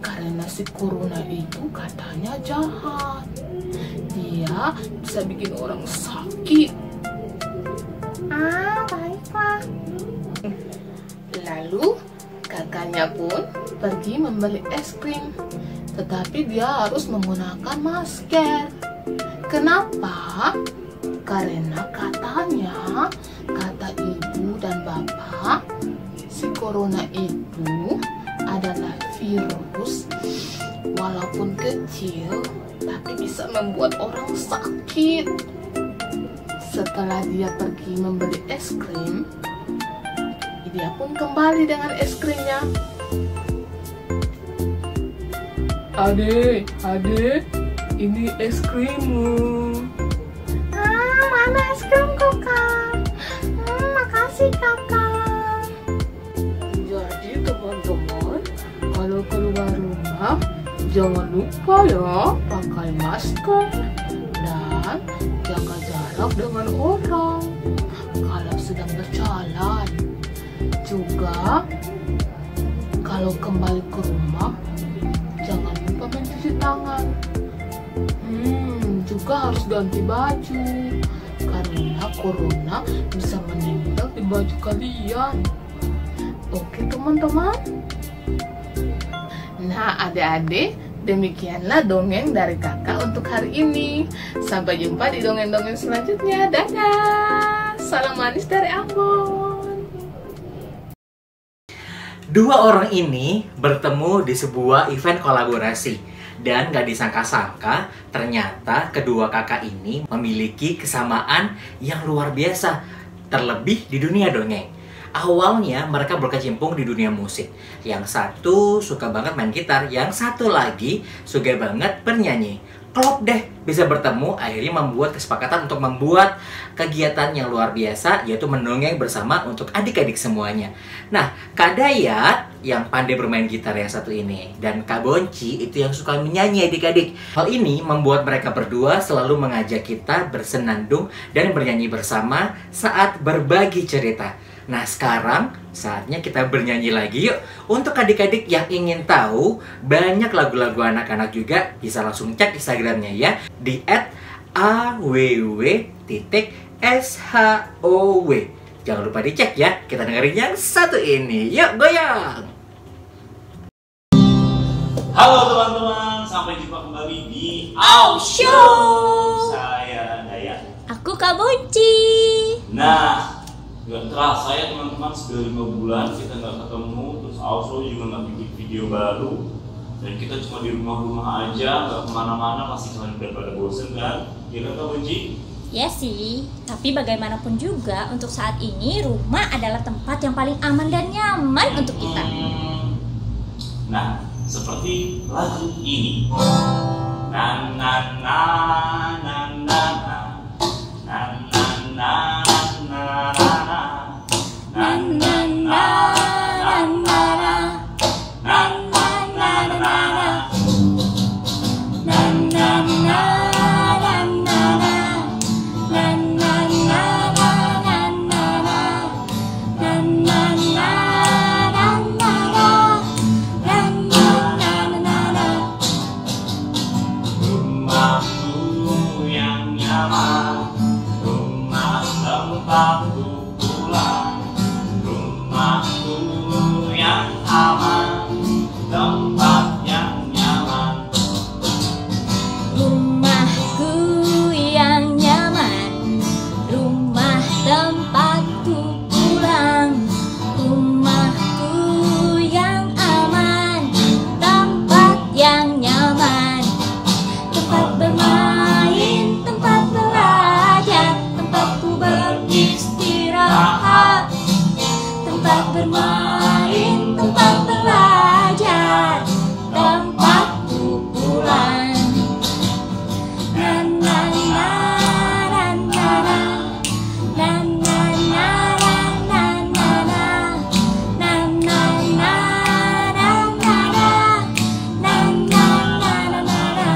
Karena si corona itu katanya jahat. Dia bisa bikin orang sakit. Baiklah. Lalu kakaknya pun pergi membeli es krim, tetapi dia harus menggunakan masker. Kenapa? Karena katanya, kata ibu dan bapak, si corona itu adalah virus walaupun kecil tapi bisa membuat orang sakit. Setelah dia pergi membeli es krim, dia pun kembali dengan es krimnya. Adek, ini es krimmu. Mana es krimku, Kak? Makasih, Kakak. Jadi teman-teman, kalau keluar rumah jangan lupa ya pakai masker dan jaga jarak dengan orang kalau sedang berjalan. Juga kalau kembali ke rumah jangan lupa mencuci tangan. Juga harus ganti baju karena corona bisa menempel baju kalian. Oke teman-teman. Nah adik-adik, demikianlah dongeng dari kakak untuk hari ini. Sampai jumpa di dongeng-dongeng selanjutnya. Dadah. Salam manis dari Ambon. Dua orang ini bertemu di sebuah event kolaborasi. Dan gak disangka-sangka, ternyata kedua kakak ini memiliki kesamaan yang luar biasa. Terlebih di dunia dongeng. Awalnya mereka berkecimpung di dunia musik. Yang satu suka banget main gitar, yang satu lagi suka banget bernyanyi. Klop deh, bisa bertemu, akhirnya membuat kesepakatan untuk membuat kegiatan yang luar biasa, yaitu mendongeng bersama untuk adik-adik semuanya. Nah, Kak Dayat yang pandai bermain gitar yang satu ini, dan Kak Bonci itu yang suka menyanyi adik-adik. Hal ini membuat mereka berdua selalu mengajak kita bersenandung dan bernyanyi bersama saat berbagi cerita. Nah sekarang saatnya kita bernyanyi lagi yuk. Untuk adik-adik yang ingin tahu banyak lagu-lagu anak-anak juga, bisa langsung cek Instagramnya ya, di @aww.shov. Jangan lupa dicek ya. Kita dengerin yang satu ini. Yuk goyang. Halo teman-teman, sampai jumpa kembali di Au Show. Saya Dayat. Aku Kak Bonci. Nah, gak terasa ya teman-teman, sudah 5 bulan kita nggak ketemu, terus also juga nggak bikin video baru, dan kita cuma di rumah-rumah aja, nggak kemana-mana, pasti kalian udah pada bosen kan? Ya kan Kak Bonci? Ya sih, tapi bagaimanapun juga untuk saat ini rumah adalah tempat yang paling aman dan nyaman untuk kita. Nah, seperti lagu ini. Na na na na na na na na na. Rumahku yang nyaman, rumah tempatku pulang, rumahku yang aman, tempat yang nyaman. Rumahku yang nyaman, rumah tempatku pulang, rumahku yang aman, tempat yang nyaman. Tempat bermain, tempat belajar, tempatku beristirahat. Tempat bermain, tempat belajar, tempatku pulang. Na na na na na na na na na na na na na na na.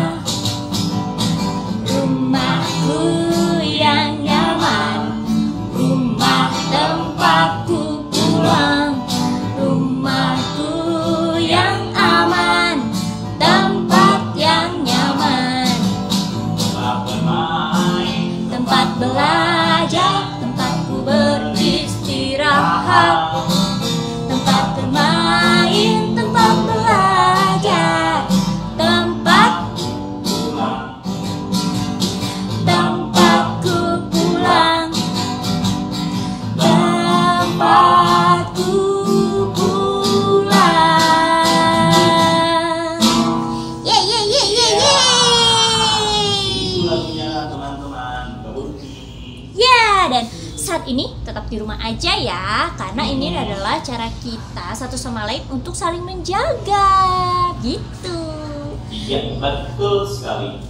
Rumahku yang nyaman, rumah tempatku pulang, rumahku yang aman, tempat yang nyaman. Tempat bermain, tempat belajar, tempatku beristirahat. Tempat bermain, tempat belajar, tempat tempatku pulang, tempatku pulang. Ye ye ye ye ye. itu lagunya teman-teman, Kak Bonci. Ya, dan saat ini tetap di rumah aja ya, karena ini adalah cara kita satu sama lain untuk saling menjaga, gitu. Iya, betul sekali.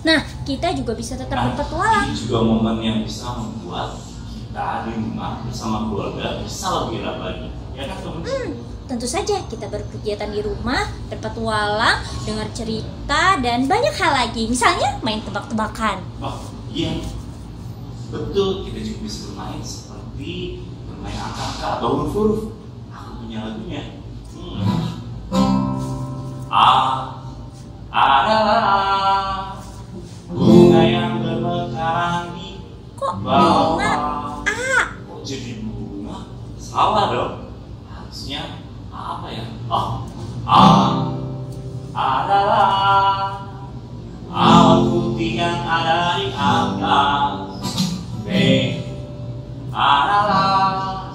Nah, kita juga bisa tetap berpetualang. Ini juga momen yang bisa membuat kita di rumah bersama keluarga bisa lebih erat lagi. Ya kan teman? Tentu saja kita berkegiatan di rumah, berpetualang, dengar cerita, dan banyak hal lagi. Misalnya main tebak-tebakan. Oh iya, betul. Kita juga bisa bermain seperti bermain angka-angka atau huruf-huruf. Aku punya lagunya. Adalah bunga yang bermekaran di bawah. Bunga A? Kok jadi bunga? Salah dong. Harusnya apa ya? Oh, A adalah awan putih yang ada di atas. B adalah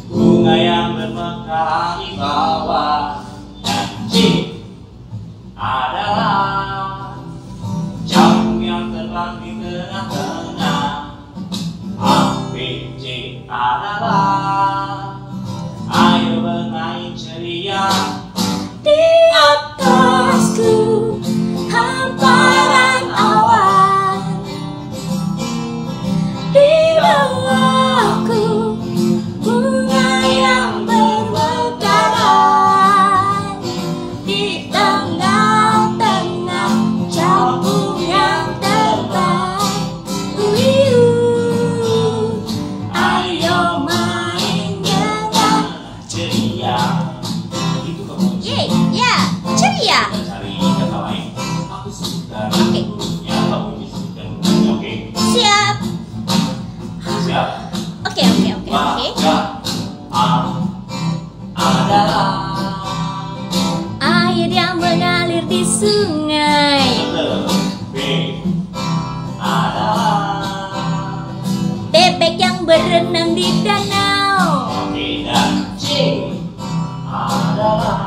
bunga yang bermekar di bawah. Dan C adalah jamu yang terbang di tengah-tengah. A, B, C adalah ayo bermain ceria. Di atasku hamparan awan, di bawahku bunga yang bermekaran, di tengah-tengah capung yang terbang. Ayo main dengan ceria. Itu kamu. ya, ceria. Cari kata lain. Aku sebutkan hurufnya, kamu disebutkan hurufnya. Oke? Siap. Siap. Oke. Maka A adalah Air yang mengalir di sungai. B adalah Bebek yang berenang di danau. Oke, dan C adalah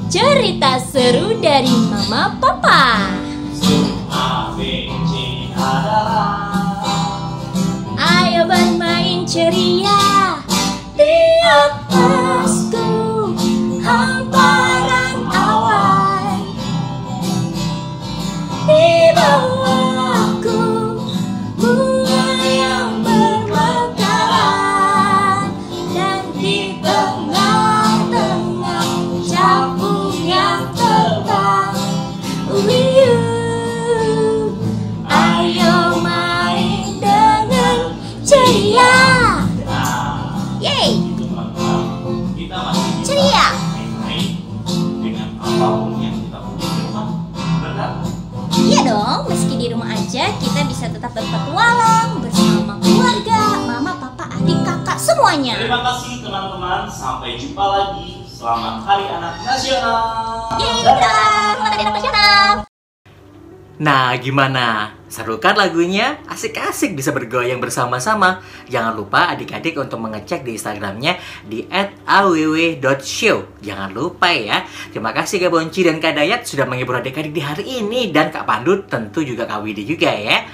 Cerita seru dari mama papa. A, B, C adalah Ayo bermain ceria. Di atasku hamparan awan, di bawahku bunga yang bermekaran, dan di tengah-tengah capung yang terbang. Ayo main dengan ceria. Yeay, kita masih bisa ceria. main dengan apapun yang kita punya di rumah. Benar? Iya dong, meski di rumah aja kita bisa tetap berpetualang bersama keluarga, mama, papa, adik, kakak, semuanya. Terima kasih teman-teman. Sampai jumpa lagi. Selamat Hari Anak Nasional. Yeay, selamat Hari Anak Nasional. Nah, gimana? Seru kan lagunya? Asik-asik bisa bergoyang bersama-sama. Jangan lupa adik-adik untuk mengecek di Instagramnya di @aww.show. Jangan lupa ya. Terima kasih Kak Bonci dan Kak Dayat sudah menghibur adik-adik di hari ini. Dan Kak Pandu tentu juga Kak Widi juga ya.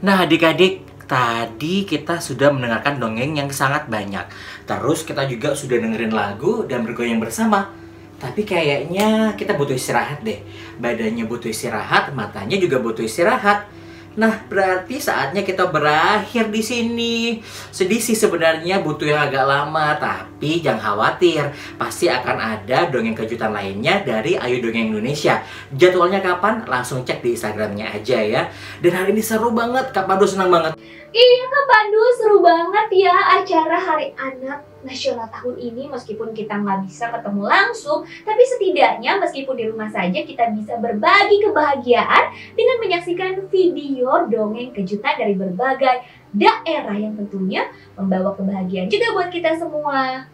Nah adik-adik, tadi kita sudah mendengarkan dongeng yang sangat banyak. Terus kita juga sudah dengerin lagu dan bergoyang bersama. Tapi kayaknya kita butuh istirahat deh. Badannya butuh istirahat, matanya juga butuh istirahat. Nah, berarti saatnya kita berakhir di sini. Sedih sih sebenarnya, butuh yang agak lama, tapi jangan khawatir. Pasti akan ada dongeng kejutan lainnya dari Ayu Dongeng Indonesia. Jadwalnya kapan? Langsung cek di Instagramnya aja ya. Dan hari ini seru banget, Kak Pandu senang banget. Iya Kak Pandu, seru banget ya acara Hari Anak Nasional tahun ini. Meskipun kita nggak bisa ketemu langsung, tapi setidaknya meskipun di rumah saja kita bisa berbagi kebahagiaan dengan menyaksikan video dongeng kejutan dari berbagai daerah yang tentunya membawa kebahagiaan juga buat kita semua.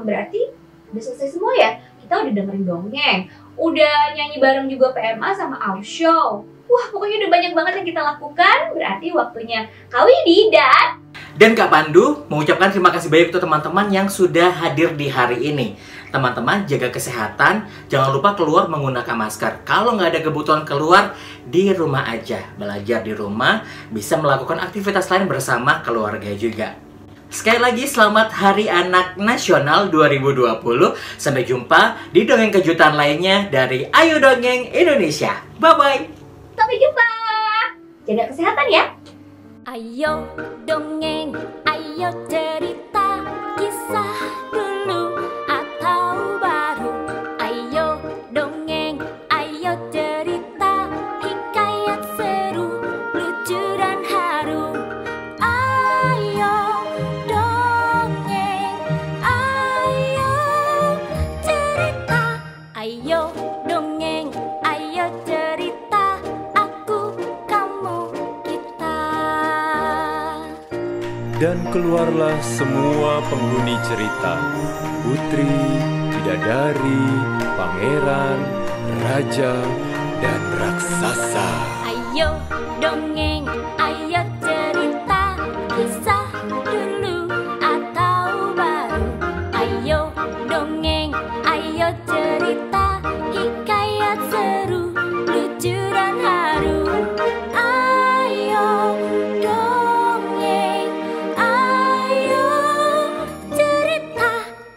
Berarti udah selesai semua ya? Kita udah dengerin dongeng, udah nyanyi bareng juga PMA sama Aurshow. Wah, pokoknya udah banyak banget yang kita lakukan. Berarti waktunya Kak Widi dan Kak Pandu mengucapkan terima kasih banyak untuk teman-teman yang sudah hadir di hari ini. Teman-teman jaga kesehatan, jangan lupa keluar menggunakan masker. Kalau nggak ada kebutuhan keluar, di rumah aja. Belajar di rumah, bisa melakukan aktivitas lain bersama keluarga juga. Sekali lagi selamat Hari Anak Nasional 2020. Sampai jumpa di dongeng kejutan lainnya dari Ayu Dongeng Indonesia. Bye-bye. Sampai jumpa. Jaga kesehatan ya. Ayo dongeng, ayo cerita kisah dulu atau baru. Ayo dongeng, ayo cerita hikayat seru, lucu dan haru. Ayo dongeng, ayo cerita. Ayo dongeng, ayo cerita. Dan keluarlah semua penghuni cerita, putri, bidadari, pangeran, raja, dan raksasa. Ayo dongeng, ayo cerita, kisah dulu atau baru. Ayo dongeng, ayo cerita, hikayat seru, lucu dan haru. Ayo dongeng, ayo cerita,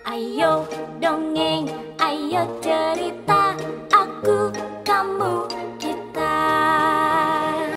ayo dongeng, ayo cerita.